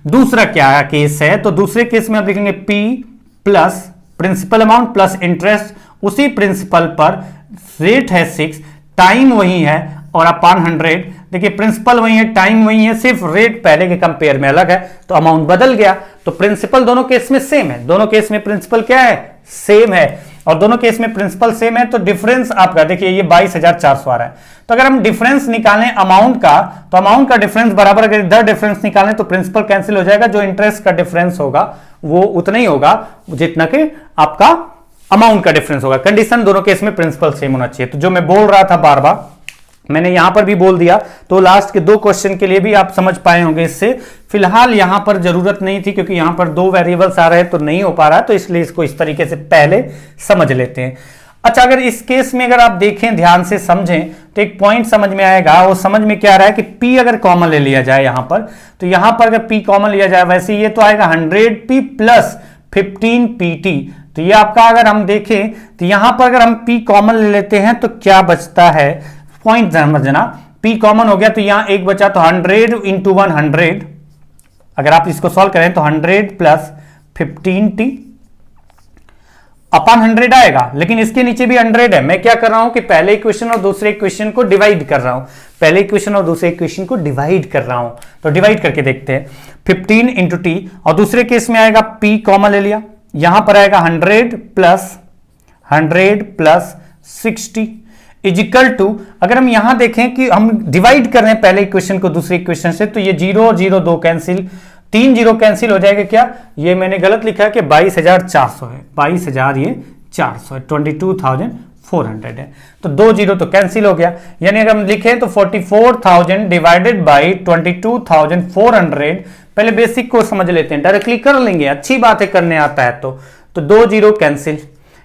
दूसरा क्या केस है, तो दूसरे केस में आप लिखेंगे P plus principal amount plus interest, उसी प्रिंसिपल पर रेट है 6, टाइम वही है और अपान 100। देखिए प्रिंसिपल वही है, टाइम वही है, सिर्फ रेट पहले के कंपेयर में अलग है तो अमाउंट बदल गया। तो प्रिंसिपल दोनों केस में सेम है, दोनों केस में प्रिंसिपल क्या है, सेम है, और दोनों केस में प्रिंसिपल सेम है, तो डिफरेंस आपका देखिए ये 22,400 आ रहा है। तो अगर हम डिफरेंस निकालें अमाउंट का, तो अमाउंट का डिफरेंस बराबर, अगर इधर डिफरेंस निकालें तो प्रिंसिपल कैंसिल हो जाएगा, जो इंटरेस्ट का डिफरेंस होगा वो उतना ही होगा जितना कि आपका अमाउंट का डिफरेंस होगा। कंडीशन दोनों केस में प्रिंसिपल सेम होना चाहिए। तो जो मैं बोल रहा था बार बार, मैंने यहां पर भी बोल दिया, तो लास्ट के दो क्वेश्चन के लिए भी आप समझ पाए होंगे। इससे फिलहाल यहां पर जरूरत नहीं थी क्योंकि यहां पर दो वेरिएबल्स आ रहे हैं तो नहीं हो पा रहा है, तो इसलिए इसको इस तरीके से पहले समझ लेते हैं। अच्छा, अगर इस केस में अगर आप देखें, ध्यान से समझें तो एक पॉइंट समझ में आएगा। वो समझ में क्या आ रहा है कि P अगर कॉमन ले लिया जाए यहां पर, तो यहां पर अगर P कॉमन लिया जाए, वैसे ये तो आएगा 100P प्लस 15PT, तो ये आपका अगर हम देखें तो यहां पर अगर हम p कॉमन ले लेते हैं तो क्या बचता है, पॉइंट समझना, p कॉमन हो गया तो यहां एक बचा, तो 100 इंटू 100, अगर आप इसको सॉल्व करें तो 100 प्लस 15t अपन 100 आएगा, लेकिन इसके नीचे भी 100 है। मैं क्या कर रहा हूं कि पहले इक्वेशन और दूसरे इक्वेशन को डिवाइड कर रहा हूं, पहले इक्वेशन और दूसरे इक्वेशन को डिवाइड कर रहा हूं, तो डिवाइड करके देखते हैं। 15 इंटू टी, और दूसरे केस में आएगा p कॉमन ले लिया, यहां पर आएगा 100 प्लस 60 इजिकल टू, अगर हम यहां देखें कि हम डिवाइड कर रहे हैं पहले इक्वेशन को दूसरे इक्वेशन से, तो ये 0 और 0 2 कैंसिल, 3 0 कैंसिल हो जाएगा। क्या ये मैंने गलत लिखा है कि 22,400 है, 22,000 ये 400 है, 22,400 है, तो 2 0 तो कैंसिल हो गया। यानी अगर हम लिखें तो 44,000 डिवाइडेड बाई 22,400, पहले बेसिक को समझ लेते हैं, डायरेक्टली कर लेंगे, अच्छी बात है करने आता है तो 2 0 कैंसिल,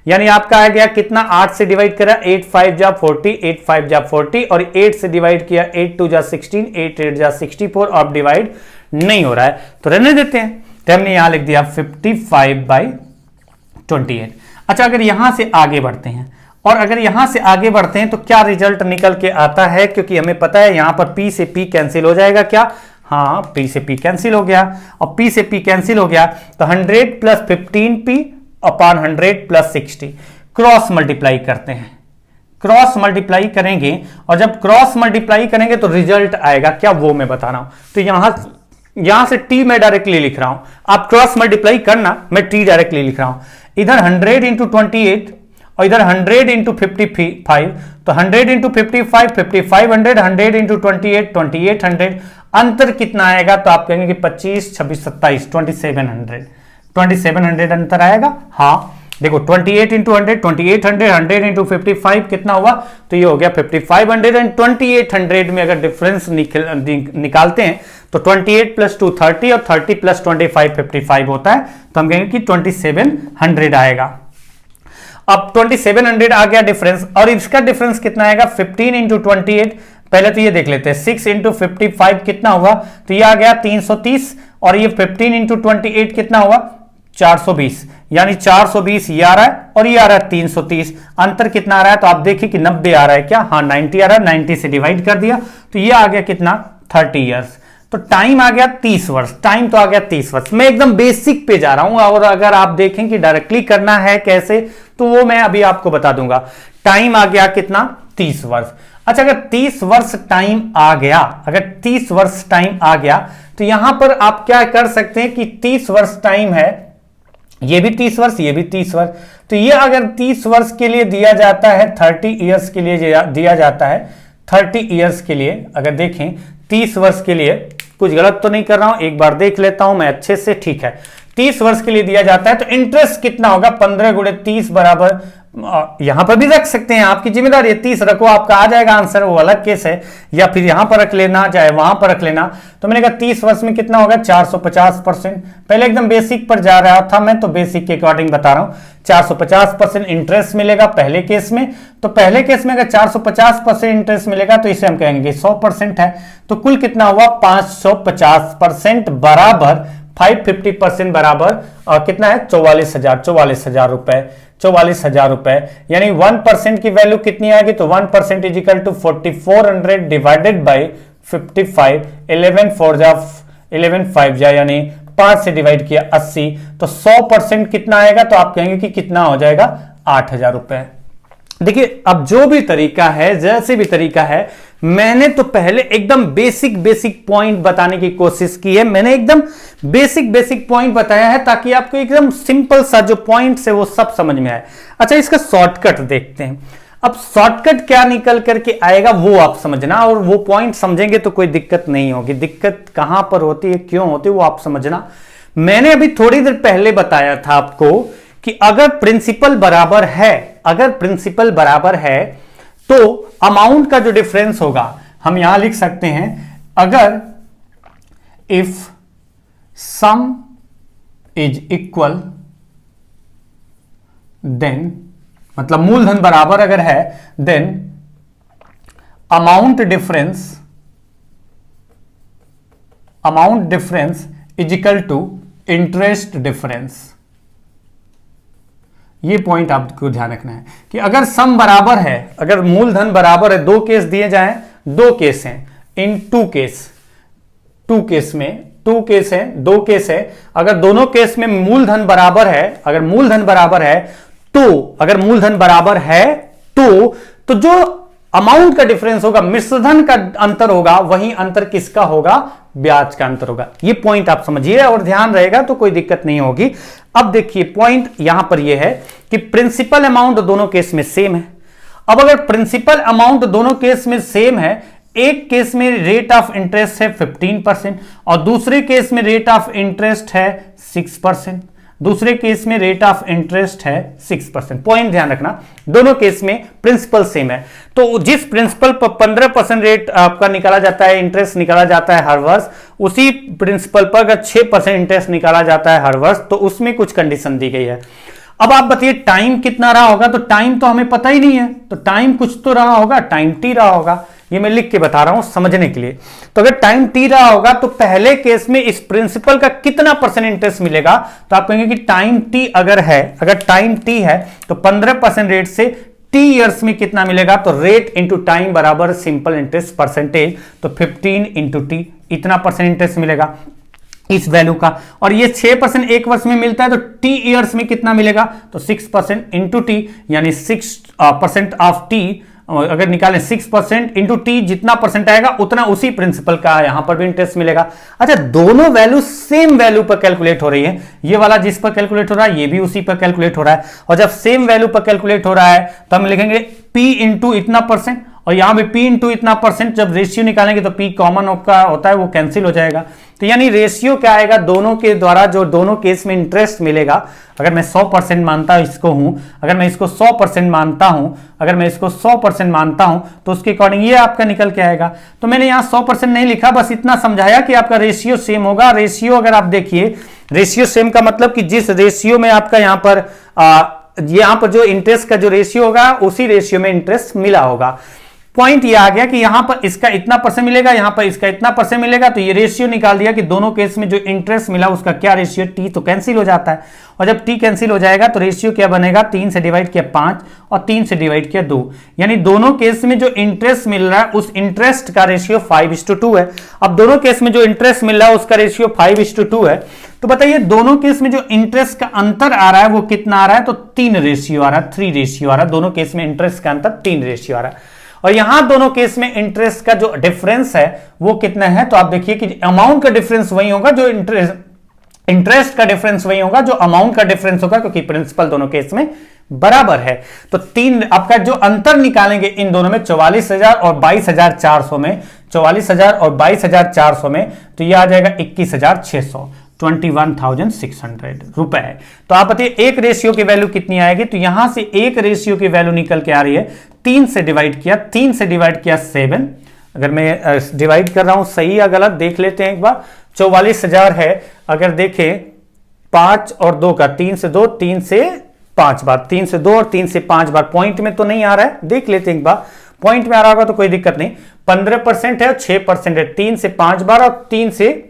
यानी आपका आ गया कितना, 8 से डिवाइड करा 8 5 जा 40, 8 5 जा 40, और 8 से डिवाइड किया 8 2 जा 16, 8 8 जा 64, और डिवाइड नहीं हो रहा है तो रहने देते हैं, तो हमने यहां लिख दिया 55/28। अच्छा, अगर यहां से आगे बढ़ते हैं, और अगर यहां से आगे बढ़ते हैं तो क्या रिजल्ट निकल के आता है, क्योंकि हमें पता है यहां पर p से p कैंसिल हो जाएगा, क्या, हाँ p से p कैंसिल हो गया, और p से p कैंसिल हो गया तो 100 plus 15p upon 100 plus 60, cross multiply करते हैं, क्रॉस मल्टीप्लाई करेंगे, और जब क्रॉस मल्टीप्लाई करेंगे तो रिजल्ट आएगा क्या, वो मैं बता रहा हूं। तो यहां से t मैं डायरेक्टली लिख रहा हूं, आप क्रॉस मल्टीप्लाई करना, मैं t डायरेक्टली लिख रहा हूं, इधर 100 इंटू 28 और इधर 100 इंटू 55, तो 100 इंटू 55 5500, 100 इंटू 28 2800, अंतर कितना आएगा, तो आप कहेंगे कि 25 26 27 2700 अंतर आएगा। हाँ देखो 28 इंटू 100 2800, 100 इंटू 55 कितना हुआ, तो ये हो गया 5500 एंड 2800 में अगर डिफरेंस निकालते हैं तो 28 प्लस 2 30 और 30 प्लस 25 55 होता है, तो हम कहेंगे कि 2700 आएगा। अब 2700 आ गया डिफरेंस, और इसका डिफरेंस कितना आएगा, 15 इंटू 28, पहले तो ये देख लेते हैं 6 इंटू 55 कितना हुआ, तो ये आ गया 330, और ये 15 इंटू 28 कितना हुआ 420, यानी 420 ये आ रहा है और ये आ रहा है 330, अंतर कितना आ रहा है, तो आप देखिए कि 90 आ रहा है, क्या, हाँ 90 आ रहा है, 90 से डिवाइड कर दिया तो ये आ गया कितना 30 इयर्स, तो टाइम आ गया 30 वर्ष, टाइम तो आ गया 30 वर्ष। मैं एकदम बेसिक पे जा रहा हूं, और अगर आप देखें कि डायरेक्टली करना है कैसे, तो वो मैं अभी आपको बता दूंगा। टाइम आ गया कितना 30 वर्ष। अच्छा, अगर 30 वर्ष टाइम आ गया, अगर 30 वर्ष टाइम आ गया तो यहां पर आप क्या कर सकते हैं कि 30 वर्ष टाइम है, ये भी 30 वर्ष, ये भी 30 वर्ष, तो ये अगर 30 वर्ष के लिए दिया जाता है, 30 इयर्स के लिए दिया जाता है, 30 इयर्स के लिए अगर देखें 30 वर्ष के लिए, कुछ गलत तो नहीं कर रहा हूं, एक बार देख लेता हूं मैं अच्छे से, ठीक है, 30 वर्ष के लिए दिया जाता है तो इंटरेस्ट कितना होगा, 15 गुणे 30 बराबर, यहां पर भी रख सकते हैं, आपकी जिम्मेदारी है, 30 रखो, आपका आ जाएगा आंसर, वो अलग केस है, या फिर यहां पर रख लेना, चाहे वहां पर रख लेना। तो मैंने कहा 30 वर्ष में कितना होगा 450%, पहले एकदम बेसिक पर जा रहा था मैं, तो बेसिक के अकॉर्डिंग बता रहा हूं, 450% इंटरेस्ट मिलेगा पहले केस में, तो पहले केस में अगर 450% इंटरेस्ट मिलेगा तो इसे हम कहेंगे 100% है, तो कुल कितना हुआ 550% बराबर 550% बराबर कितना है 44,000 रुपए, 44,000 रुपए, यानी 1% की वैल्यू कितनी आएगी, तो 1% is equal to 4400 divided by 55, 11 4 जा 11 5 जा, यानी 5 से डिवाइड किया 80, तो 100% कितना आएगा, तो आप कहेंगे कि कितना हो जाएगा 8,000 रुपए। देखिए अब जो भी तरीका है, जैसे भी तरीका है, मैंने तो पहले एकदम बेसिक पॉइंट बताने की कोशिश की है, मैंने एकदम बेसिक पॉइंट बताया है ताकि आपको एकदम सिंपल सा जो पॉइंट्स है वो सब समझ में आए। अच्छा, इसका शॉर्टकट देखते हैं। अब शॉर्टकट क्या निकल करके आएगा वो आप समझना, और वो पॉइंट समझेंगे तो कोई दिक्कत नहीं होगी। दिक्कत कहां पर होती है, क्यों होती है, वो आप समझना। मैंने अभी थोड़ी देर पहले बताया था आपको कि अगर प्रिंसिपल बराबर है, अगर प्रिंसिपल बराबर है तो अमाउंट का जो डिफरेंस होगा हम यहां लिख सकते हैं, अगर if sum is equal then, मतलब मूलधन बराबर अगर है, then amount difference is equal to interest difference. ये पॉइंट आपको ध्यान रखना है कि अगर सम बराबर है, अगर मूलधन बराबर है, दो केस दिए जाएं, दो केस हैं इन टू केस में दो केस है, अगर दोनों केस में मूलधन बराबर है, अगर मूलधन बराबर है तो जो अमाउंट का डिफरेंस होगा, मिश्रधन का अंतर होगा, वही अंतर किसका होगा? ब्याज का अंतर होगा। ये पॉइंट आप समझिए और ध्यान रहेगा तो कोई दिक्कत नहीं होगी। अब देखिए पॉइंट यहां पर यह है कि प्रिंसिपल अमाउंट दोनों केस में सेम है। अब अगर प्रिंसिपल अमाउंट दोनों केस में सेम है, एक केस में रेट ऑफ इंटरेस्ट है 15% और दूसरे केस में रेट ऑफ इंटरेस्ट है 6%, दूसरे केस में रेट ऑफ इंटरेस्ट है 6%। पॉइंट ध्यान रखना, दोनों केस में प्रिंसिपल सेम है, तो जिस प्रिंसिपल पर 15% रेट आपका निकाला जाता है, इंटरेस्ट निकाला जाता है हर वर्ष, उसी प्रिंसिपल पर अगर 6% इंटरेस्ट निकाला जाता है हर वर्ष, तो उसमें कुछ कंडीशन दी गई है। अब आप बताइए टाइम कितना रहा होगा, तो टाइम तो हमें पता ही नहीं है, तो टाइम कुछ तो रहा होगा, टाइम टी रहा होगा। ये मैं लिख के बता रहा हूं समझने के लिए। तो अगर टाइम टी रहा होगा तो पहले केस में इस प्रिंसिपल का कितना परसेंट इंटरेस्ट मिलेगा, तो आप कहेंगे कि टाइम टी अगर टाइम टी है तो 15% रेट से टी ईयर्स में कितना मिलेगा, तो रेट इंटू टाइम बराबर सिंपल इंटरेस्ट परसेंटेज, तो 15 इंटू टी, इतना परसेंट इंटरेस्ट मिलेगा इस वैल्यू का। और ये 6% एक वर्ष में मिलता है, तो टी ईयर्स में कितना मिलेगा, तो 6% इंटू टी, यानी 6% ऑफ टी अगर निकालें 6% इंटू टी, जितना परसेंट आएगा उतना उसी प्रिंसिपल का यहां पर भी इंटरेस्ट मिलेगा। अच्छा, दोनों वैल्यू सेम वैल्यू पर कैलकुलेट हो रही है, ये वाला जिस पर कैलकुलेट हो रहा है ये भी उसी पर कैलकुलेट हो रहा है, और जब सेम वैल्यू पर कैलकुलेट हो रहा है तो हम लिखेंगे P इंटू इतना परसेंट, और यहां पे P इंटू इतना परसेंट, जब रेशियो निकालेंगे तो P कॉमन का होता है, वो कैंसिल हो जाएगा। तो यानी रेशियो क्या आएगा, दोनों के द्वारा जो दोनों केस में इंटरेस्ट मिलेगा, अगर मैं 100% मानता इसको हूं, अगर मैं इसको 100% मानता हूं, तो उसके अकॉर्डिंग ये आपका निकल के आएगा। तो मैंने यहां 100% नहीं लिखा, बस इतना समझाया कि आपका रेशियो सेम होगा। रेशियो अगर आप देखिए, रेशियो सेम का मतलब कि जिस रेशियो में आपका यहां पर जो इंटरेस्ट का जो रेशियो होगा, उसी रेशियो में इंटरेस्ट मिला होगा। पॉइंट ये आ गया कि यहां पर इसका इतना परसेंट मिलेगा, यहां पर इसका इतना परसेंट मिलेगा, तो ये रेशियो निकाल दिया कि दोनों केस में जो इंटरेस्ट मिला उसका क्या रेशियो, टी तो कैंसिल हो जाता है, और जब टी कैंसिल हो जाएगा तो रेशियो क्या बनेगा, 3 से डिवाइड किया 5 और 3 से डिवाइड किया 2, यानी दोनों केस में जो इंटरेस्ट मिल रहा है उस इंटरेस्ट का रेशियो 5:2 है। अब दोनों केस में जो इंटरेस्ट मिल रहा है उसका रेशियो 5:2 है, तो बताइए दोनों केस में जो इंटरेस्ट का अंतर आ रहा है वो कितना आ रहा है, तो 3 रेशियो आ रहा है, 3 रेशियो आ रहा है। दोनों केस में इंटरेस्ट का अंतर 3 रेशियो आ रहा है, और यहां दोनों केस में इंटरेस्ट का जो डिफरेंस है वो कितना है, तो आप देखिए कि अमाउंट का डिफरेंस वही होगा, जो इंटरेस्ट का डिफरेंस वही होगा जो अमाउंट का डिफरेंस होगा, क्योंकि प्रिंसिपल दोनों केस में बराबर है। तो 3 आपका जो अंतर निकालेंगे इन दोनों में 44,000 और 22,400 में, 44,000 और 22,400 में, तो यह आ जाएगा 21,600, 21,600 रुपए है। तो आप बताइए एक रेशियो की वैल्यू कितनी आएगी, तो यहां से एक रेशियो की वैल्यू निकल के आ रही है, 3 से डिवाइड किया 7, अगर मैं डिवाइड कर रहा हूं सही या गलत देख लेते हैं एक बार। 44,000 है, अगर देखें 5 और 2 का, 3 से 2, 3 से 5 बार, 3 से 2 और 3 से 5 बार, पॉइंट में तो नहीं आ रहा है, देख लेते हैं एक बार, पॉइंट में आ रहा होगा तो कोई दिक्कत नहीं। 15% है और 6% है, 3 से 5 बार और 3 से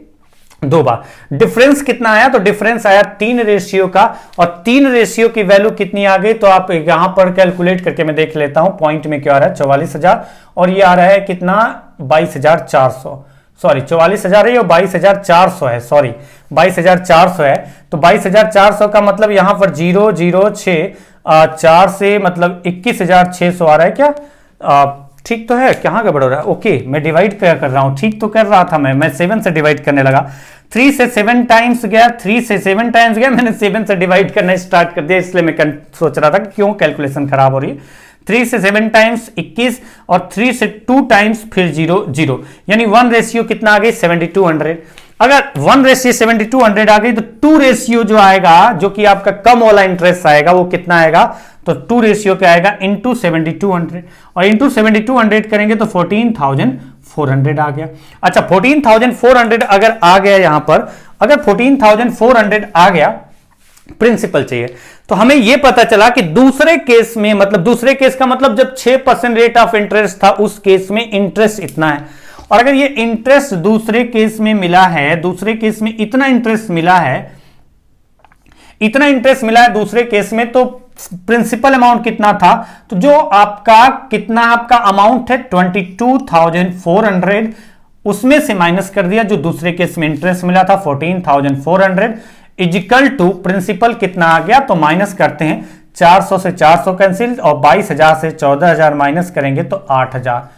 2 बार। डिफरेंस कितना आया, तो डिफरेंस आया 3 रेशियो का, और 3 रेशियो की वैल्यू कितनी आ गई, तो आप यहां पर कैलकुलेट करके मैं देख लेता हूं पॉइंट में क्या आ रहा है, 44,000 और ये आ रहा है कितना, 22,400, सॉरी 44,000 है और 22,400 है, सॉरी 22,400 है। तो 22,400 का मतलब यहां पर 006 4 से मतलब 21,600 आ रहा है क्या, ठीक तो है, कहां गड़बड़ हो रहा है, ओके मैं डिवाइड कर रहा हूं, ठीक तो कर रहा था मैं 7 से डिवाइड करने लगा, 3 से 7 टाइम्स गया, 3 से 7 टाइम्स गया, मैंने 7 से डिवाइड करना स्टार्ट कर दिया, इसलिए मैं सोच रहा था कि क्यों कैलकुलेशन खराब हो रही है। 3 से 7 टाइम्स 21 और 3 से 2 टाइम्स फिर 0, यानी 1 रेशियो कितना आ गई, 7200। अगर 1 रेशियो 7200 आ गई तो 2 रेशियो जो आएगा, जो कि आपका कम वाला इंटरेस्ट आएगा, वो कितना आएगा, तो 2 रेशियो क्या आएगा, इंटू 7200, और इंटू 7200 करेंगे तो 14,400 आ गया। अच्छा 14,400 अगर आ गया, यहां पर अगर 14,400 आ गया, प्रिंसिपल चाहिए, तो हमें यह पता चला कि दूसरे केस में, मतलब दूसरे केस का मतलब जब 6% रेट ऑफ इंटरेस्ट था उस केस में इंटरेस्ट इतना है, और अगर ये इंटरेस्ट दूसरे केस में मिला है, दूसरे केस में इतना इंटरेस्ट मिला है, इतना इंटरेस्ट मिला है दूसरे केस में, तो प्रिंसिपल अमाउंट कितना था, तो जो आपका कितना आपका अमाउंट है 22,400, उसमें से माइनस कर दिया जो दूसरे केस में इंटरेस्ट मिला था 14,400 इजिकल टू प्रिंसिपल कितना आ गया, तो माइनस करते हैं 400 से 400 कैंसिल और 22,000 से 14,000 माइनस करेंगे तो 8,000,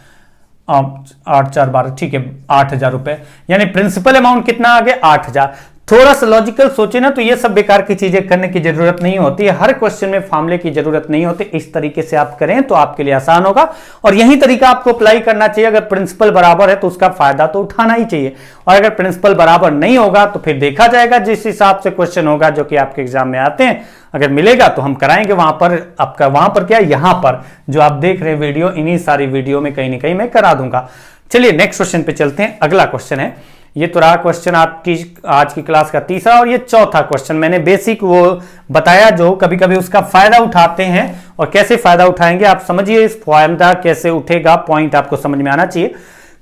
8×4=12, ठीक है 8,000 रुपए, यानी प्रिंसिपल अमाउंट कितना आ गया 8,000। थोड़ा सा लॉजिकल सोचे ना तो ये सब बेकार की चीजें करने की जरूरत नहीं होती है, हर क्वेश्चन में फॉर्मूले की जरूरत नहीं होती, इस तरीके से आप करें तो आपके लिए आसान होगा और यही तरीका आपको अप्लाई करना चाहिए। अगर प्रिंसिपल बराबर है तो उसका फायदा तो उठाना ही चाहिए, और अगर प्रिंसिपल बराबर नहीं होगा तो फिर देखा जाएगा जिस हिसाब से क्वेश्चन होगा जो कि आपके एग्जाम में आते हैं, अगर मिलेगा तो हम कराएंगे वहां पर, आपका वहां पर क्या यहां पर जो आप देख रहे हैं वीडियो, इन्हीं सारी वीडियो में कहीं ना कहीं मैं करा दूंगा। चलिए नेक्स्ट क्वेश्चन पे चलते हैं। अगला क्वेश्चन है, ये तो रहा क्वेश्चन आपकी आज की क्लास का तीसरा, और ये चौथा क्वेश्चन मैंने बेसिक वो बताया जो कभी कभी उसका फायदा उठाते हैं, और कैसे फायदा उठाएंगे आप समझिए, इस फायदा कैसे उठेगा पॉइंट आपको समझ में आना चाहिए।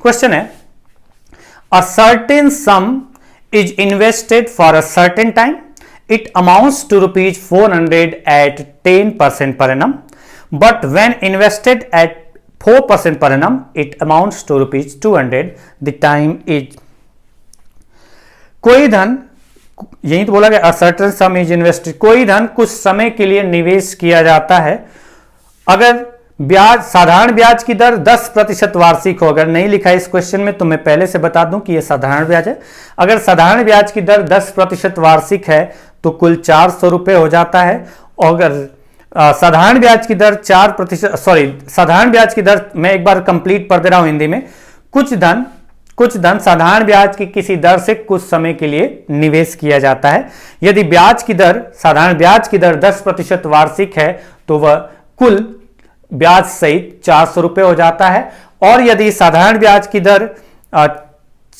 क्वेश्चन है, a certain sum is invested for a certain time, it amounts to ₹400 at 10% per annum, but when invested at 4% per annum it amounts to ₹200, the time is, कोई धन, यही तो बोला गया a certain sum is invested, कोई धन कुछ समय के लिए निवेश किया जाता है, अगर ब्याज साधारण ब्याज की दर 10% वार्षिक हो, अगर नहीं लिखा इस क्वेश्चन में तो मैं पहले से बता दूं कि यह साधारण ब्याज है, अगर साधारण ब्याज की दर 10% वार्षिक है तो कुल 400 रुपए हो जाता है, और अगर साधारण ब्याज की दर 4%, साधारण ब्याज की दर, मैं एक बार कंप्लीट पढ़ दे रहा हूं हिंदी में, कुछ धन साधारण ब्याज की किसी दर से कुछ समय के लिए निवेश किया जाता है। यदि ब्याज की दर, साधारण ब्याज की दर 10% वार्षिक है तो वह कुल ब्याज सहित 400 रुपए हो जाता है, और यदि साधारण ब्याज की दर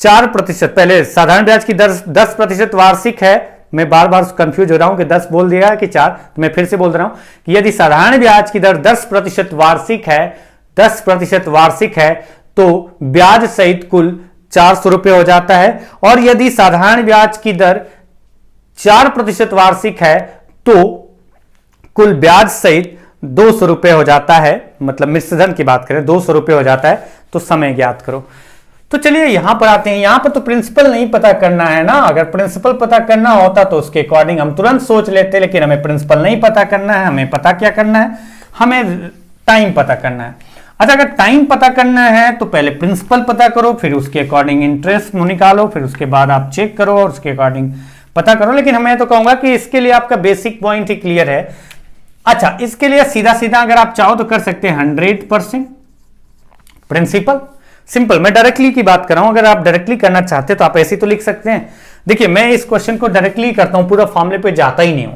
4%, पहले साधारण ब्याज की दर 10% वार्षिक है, मैं बार बार कंफ्यूज हो रहा हूं कि 10 बोल दिया कि 4, तो मैं फिर से बोल रहा हूं कि यदि साधारण ब्याज की दर 10% वार्षिक है, 10% वार्षिक है तो ब्याज सहित कुल 400 रुपए हो जाता है, और यदि साधारण ब्याज की दर 4% वार्षिक है तो कुल ब्याज सहित 200 रुपए हो जाता है, मतलब मिश्रधन की बात करें 200 रुपए हो जाता है, तो समय ज्ञात करो। तो चलिए यहां पर आते हैं, यहां पर तो प्रिंसिपल नहीं पता करना है ना, अगर प्रिंसिपल पता करना होता तो उसके अकॉर्डिंग हम तुरंत सोच लेते, लेकिन हमें प्रिंसिपल नहीं पता करना है, हमें पता क्या करना है, हमें टाइम पता करना है। अच्छा, अगर टाइम पता करना है तो पहले प्रिंसिपल पता करो, फिर उसके अकॉर्डिंग इंटरेस्ट निकालो, फिर उसके बाद आप चेक करो और उसके अकॉर्डिंग पता करो, लेकिन मैं तो कहूंगा कि इसके लिए आपका बेसिक पॉइंट ही क्लियर है। अच्छा, इसके लिए सीधा सीधा अगर आप चाहो तो कर सकते हैं 100% प्रिंसिपल, सिंपल। मैं डायरेक्टली की बात कर रहा हूं, अगर आप डायरेक्टली करना चाहते तो आप ऐसे तो लिख सकते हैं। देखिए मैं इस क्वेश्चन को डायरेक्टली करता हूं, पूरा फॉर्मूले पे जाता ही नहीं हूं,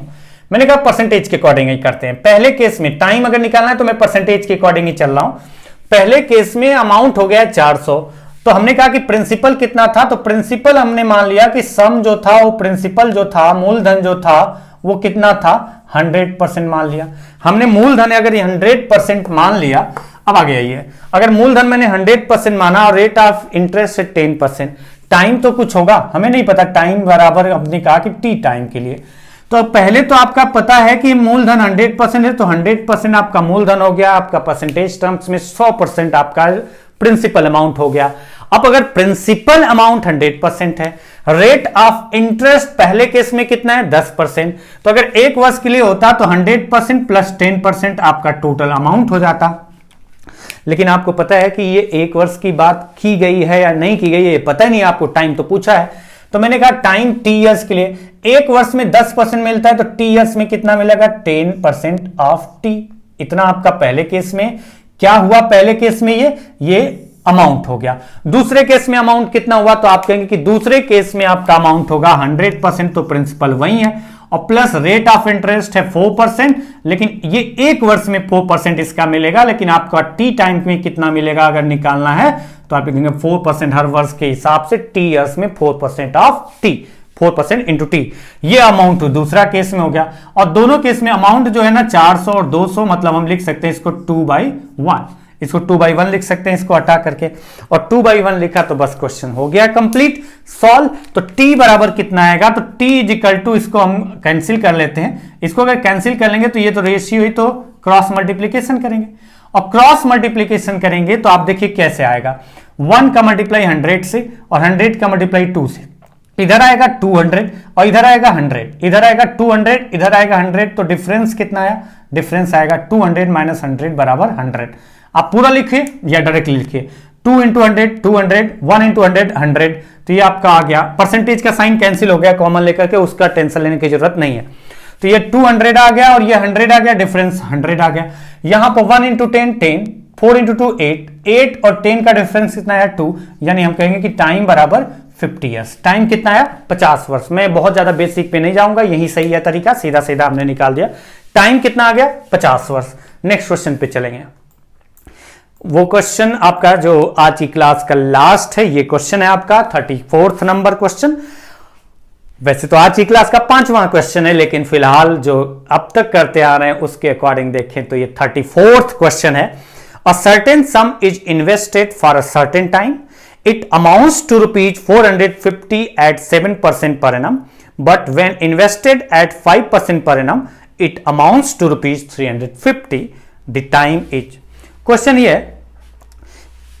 मैंने कहा परसेंटेज के अकॉर्डिंग ही करते हैं। पहले केस में टाइम अगर निकालना है तो मैं परसेंटेज के अकॉर्डिंग ही चल रहा हूं। पहले केस में अमाउंट हो गया 400, तो हमने कहा कि प्रिंसिपल कितना था, तो प्रिंसिपल हमने मान लिया कि सम जो था वो प्रिंसिपल जो था, मूलधन जो था वो कितना था 100% मान लिया हमने। मूलधन अगर 100% मान लिया, अब आगे आइए, अगर मूलधन मैंने 100% माना और रेट ऑफ इंटरेस्ट है 10%, टाइम तो कुछ होगा, हमें नहीं पता टाइम बराबर, हमने कहा कि टी टाइम के लिए, तो पहले तो आपका पता है कि मूलधन 100% है, तो 100% आपका मूलधन हो गया, आपका परसेंटेज टर्म्स में 100% आपका प्रिंसिपल अमाउंट हो गया। अब अगर प्रिंसिपल अमाउंट 100% है, रेट ऑफ इंटरेस्ट पहले केस में कितना है 10%, तो अगर एक वर्ष के लिए होता तो 100% प्लस 10% आपका टोटल अमाउंट हो जाता। लेकिन आपको पता है कि ये एक वर्ष की बात की गई है या नहीं की गई है, पता नहीं, आपको टाइम तो पूछा है, तो मैंने कहा टाइम टी इयर्स के लिए, एक वर्ष में 10% मिलता है तो टी इयर्स में कितना मिलेगा 10% ऑफ टी। इतना आपका पहले केस में क्या हुआ, पहले केस में ये अमाउंट हो गया। दूसरे केस में अमाउंट कितना हुआ, तो आप कहेंगे कि दूसरे केस में आपका अमाउंट होगा 100%, तो प्रिंसिपल वही है, और प्लस रेट ऑफ इंटरेस्ट है 4%, लेकिन ये एक वर्ष में 4% इसका मिलेगा, लेकिन आपका टी टाइम में कितना मिलेगा अगर निकालना है तो आप कहेंगे 4% हर वर्ष के हिसाब से, टी इयर्स में 4% ऑफ टी, 4% इंटू टी, ये अमाउंट दूसरा केस में हो गया। और दोनों केस में अमाउंट जो है ना 400 और 200, मतलब हम लिख सकते हैं इसको 2/1, इसको 2/1 लिख सकते हैं इसको हटा करके, और 2/1 लिखा तो बस क्वेश्चन हो गया कंप्लीट सॉल्व। तो t बराबर कितना आएगा, तो t इज इक्वल टू, इसको हम कैंसिल कर लेते हैं, इसको अगर कैंसिल कर लेंगे तो ये तो रेशियो ही, तो क्रॉस मल्टीप्लीकेशन करेंगे, और क्रॉस मल्टीप्लीकेशन करेंगे तो आप देखिए कैसे आएगा, 1 का मल्टीप्लाई 100 से और 100 का मल्टीप्लाई 2 से, इधर आएगा 200 और इधर आएगा 100, इधर आएगा 200, इधर आएगा 100, तो डिफरेंस कितना आया, डिफरेंस आएगा 200 माइनस 100 बराबर 100। आप पूरा लिखिए या डायरेक्टली लिखिए, 2 इंटू 100 200, 1 इंटू 100 100, तो ये आपका आ गया, परसेंटेज का साइन कैंसिल हो गया कॉमन लेकर के, उसका टेंशन लेने की जरूरत नहीं है। तो ये 200 आ गया और ये 100 आ गया, डिफरेंस 100 आ गया। यहां पर 1 इंटू 10 10, 4 इंटू 2 8, 8 और 10 का डिफरेंस कितना है 2, यानी हम कहेंगे कि टाइम बराबर 50 ईयर्स। टाइम कितना है 50 वर्ष। मैं बहुत ज्यादा बेसिक पे नहीं जाऊंगा, यही सही है तरीका, सीधा सीधा हमने निकाल दिया। टाइम कितना आ गया 50 वर्ष। नेक्स्ट क्वेश्चन पे चलेंगे। वो क्वेश्चन आपका जो आज की क्लास का लास्ट है, ये क्वेश्चन है आपका 34th नंबर क्वेश्चन। वैसे तो आज की क्लास का 5वां क्वेश्चन है, लेकिन फिलहाल जो अब तक करते आ रहे हैं उसके अकॉर्डिंग देखें तो ये 34th क्वेश्चन है। A certain sum is invested for a certain time, it amounts to rupees 450 at 7% per annum, but when invested at 5% per annum it amounts to rupees 350. The time is, question ये,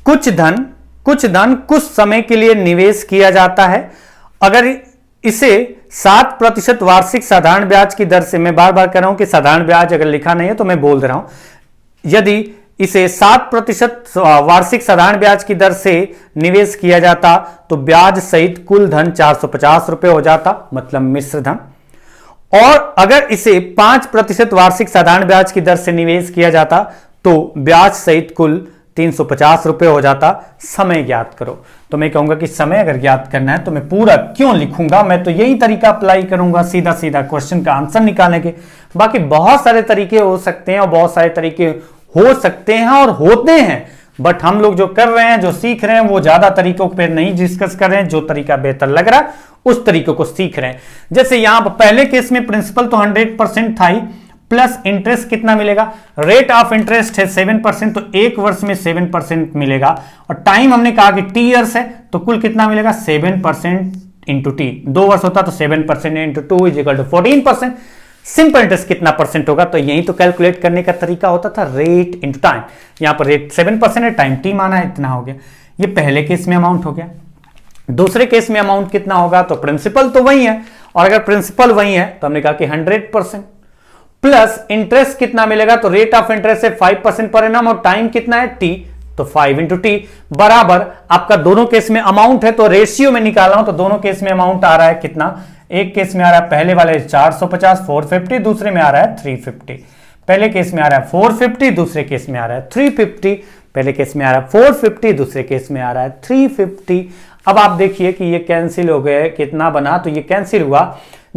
कुछ धन कुछ समय के लिए निवेश किया जाता है। अगर इसे 7% वार्षिक साधारण ब्याज की दर से, मैं बार बार कह रहा हूं कि साधारण ब्याज अगर लिखा नहीं है तो मैं बोल दे रहा हूं, यदि इसे 7% वार्षिक साधारण ब्याज की दर से निवेश किया जाता तो ब्याज सहित कुल धन 450 रुपए हो जाता, मतलब मिश्र धन। और अगर इसे 5% वार्षिक साधारण ब्याज की दर से निवेश किया जाता तो ब्याज सहित कुल 350 रुपए हो जाता। समय ज्ञात करो। तो मैं कहूंगा कि समय अगर ज्ञात करना है तो मैं पूरा क्यों लिखूंगा, मैं तो यही तरीका अप्लाई करूंगा सीधा सीधा क्वेश्चन का आंसर निकालने के। बाकी बहुत सारे तरीके हो सकते हैं और बहुत सारे तरीके हो सकते हैं और होते हैं, बट हम लोग जो कर रहे हैं, जो सीख रहे हैं, वो ज्यादा तरीकों पे नहीं डिस्कस कर रहे हैं, जो तरीका बेहतर लग रहा है उस तरीके को सीख रहे हैं। जैसे यहां पर पहले केस में प्रिंसिपल तो 100% था ही, प्लस इंटरेस्ट कितना मिलेगा, रेट ऑफ इंटरेस्ट है 7%, तो एक वर्ष में 7% मिलेगा, और टाइम हमने कहा कि टी ईयर्स है, तो कुल कितना मिलेगा 7% इंटू टी, 2 वर्ष होता तो 7% into 2 is equal to 14%। Simple interest कितना परसेंट होगा, तो यही तो कैलकुलेट करने का तरीका होता था, रेट इंटू टाइम। यहां पर रेट 7% है, टाइम टी माना है, इतना हो गया। ये पहले केस में अमाउंट हो गया। दूसरे केस में अमाउंट कितना होगा, तो प्रिंसिपल तो वही है, और अगर प्रिंसिपल वही है तो हमने कहा कि 100% प्लस इंटरेस्ट कितना मिलेगा, तो रेट ऑफ इंटरेस्ट है 5% पर एनम, और टाइम कितना है टी, तो 5 इंटू टी बराबर आपका दोनों केस में अमाउंट है, तो रेशियो में निकाला हूं तो दोनों केस में अमाउंट आ रहा है कितना, एक केस में आ रहा है पहले वाले 450 450, दूसरे में आ रहा है 350। पहले केस में आ रहा है 450, दूसरे केस में आ रहा है 350। पहले केस में आ रहा है 450, दूसरे केस में आ रहा है 350। अब आप देखिए कि ये कैंसिल हो गए, कितना बना, तो ये कैंसिल हुआ,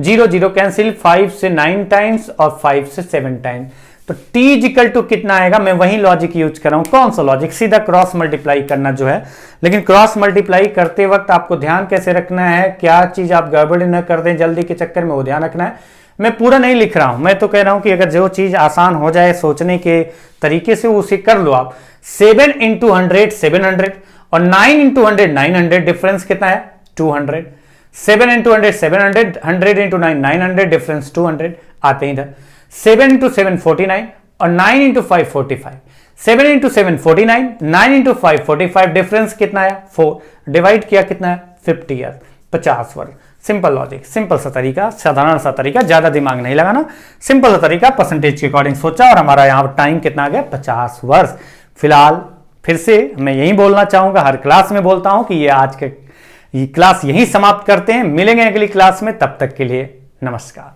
0 0 कैंसिल, 5 से 9 टाइम्स और 5 से 7 टाइम्स, तो t इक्वल टू कितना आएगा। मैं वही लॉजिक यूज कर रहा हूं, कौन सा लॉजिक, सीधा क्रॉस मल्टीप्लाई करना जो है। लेकिन क्रॉस मल्टीप्लाई करते वक्त आपको ध्यान कैसे रखना है, क्या चीज आप गड़बड़ी न कर दें जल्दी के चक्कर में, वो ध्यान रखना है। मैं पूरा नहीं लिख रहा हूं, मैं तो कह रहा हूं कि अगर जो चीज आसान हो जाए सोचने के तरीके से उसे कर लो आप। 7 इंटू 100 700 और 9 इंटू 100 900, डिफरेंस कितना है 200। 7 इंटू 100 700, 100 इंटू 9 900, डिफरेंस 200। आते हैं इधर 7 इंटू 7 49 और 9 इंटू 5 45। 7 इंटू 7 49, 9 इंटू 5 45, डिफरेंस कितना है 4, डिवाइड किया कितना है 50 ईयर, 50 वर्ष। सिंपल लॉजिक, सिंपल सा तरीका, साधारण सा तरीका, ज्यादा दिमाग नहीं लगाना, सिंपल सा तरीका, परसेंटेज के अकॉर्डिंग सोचा, और हमारा यहाँ टाइम कितना आ गया 50 वर्ष। फिलहाल फिर से मैं यही बोलना चाहूंगा, हर क्लास में बोलता हूं कि ये आज के क्लास यही समाप्त करते हैं। मिलेंगे अगली क्लास में, तब तक के लिए नमस्कार।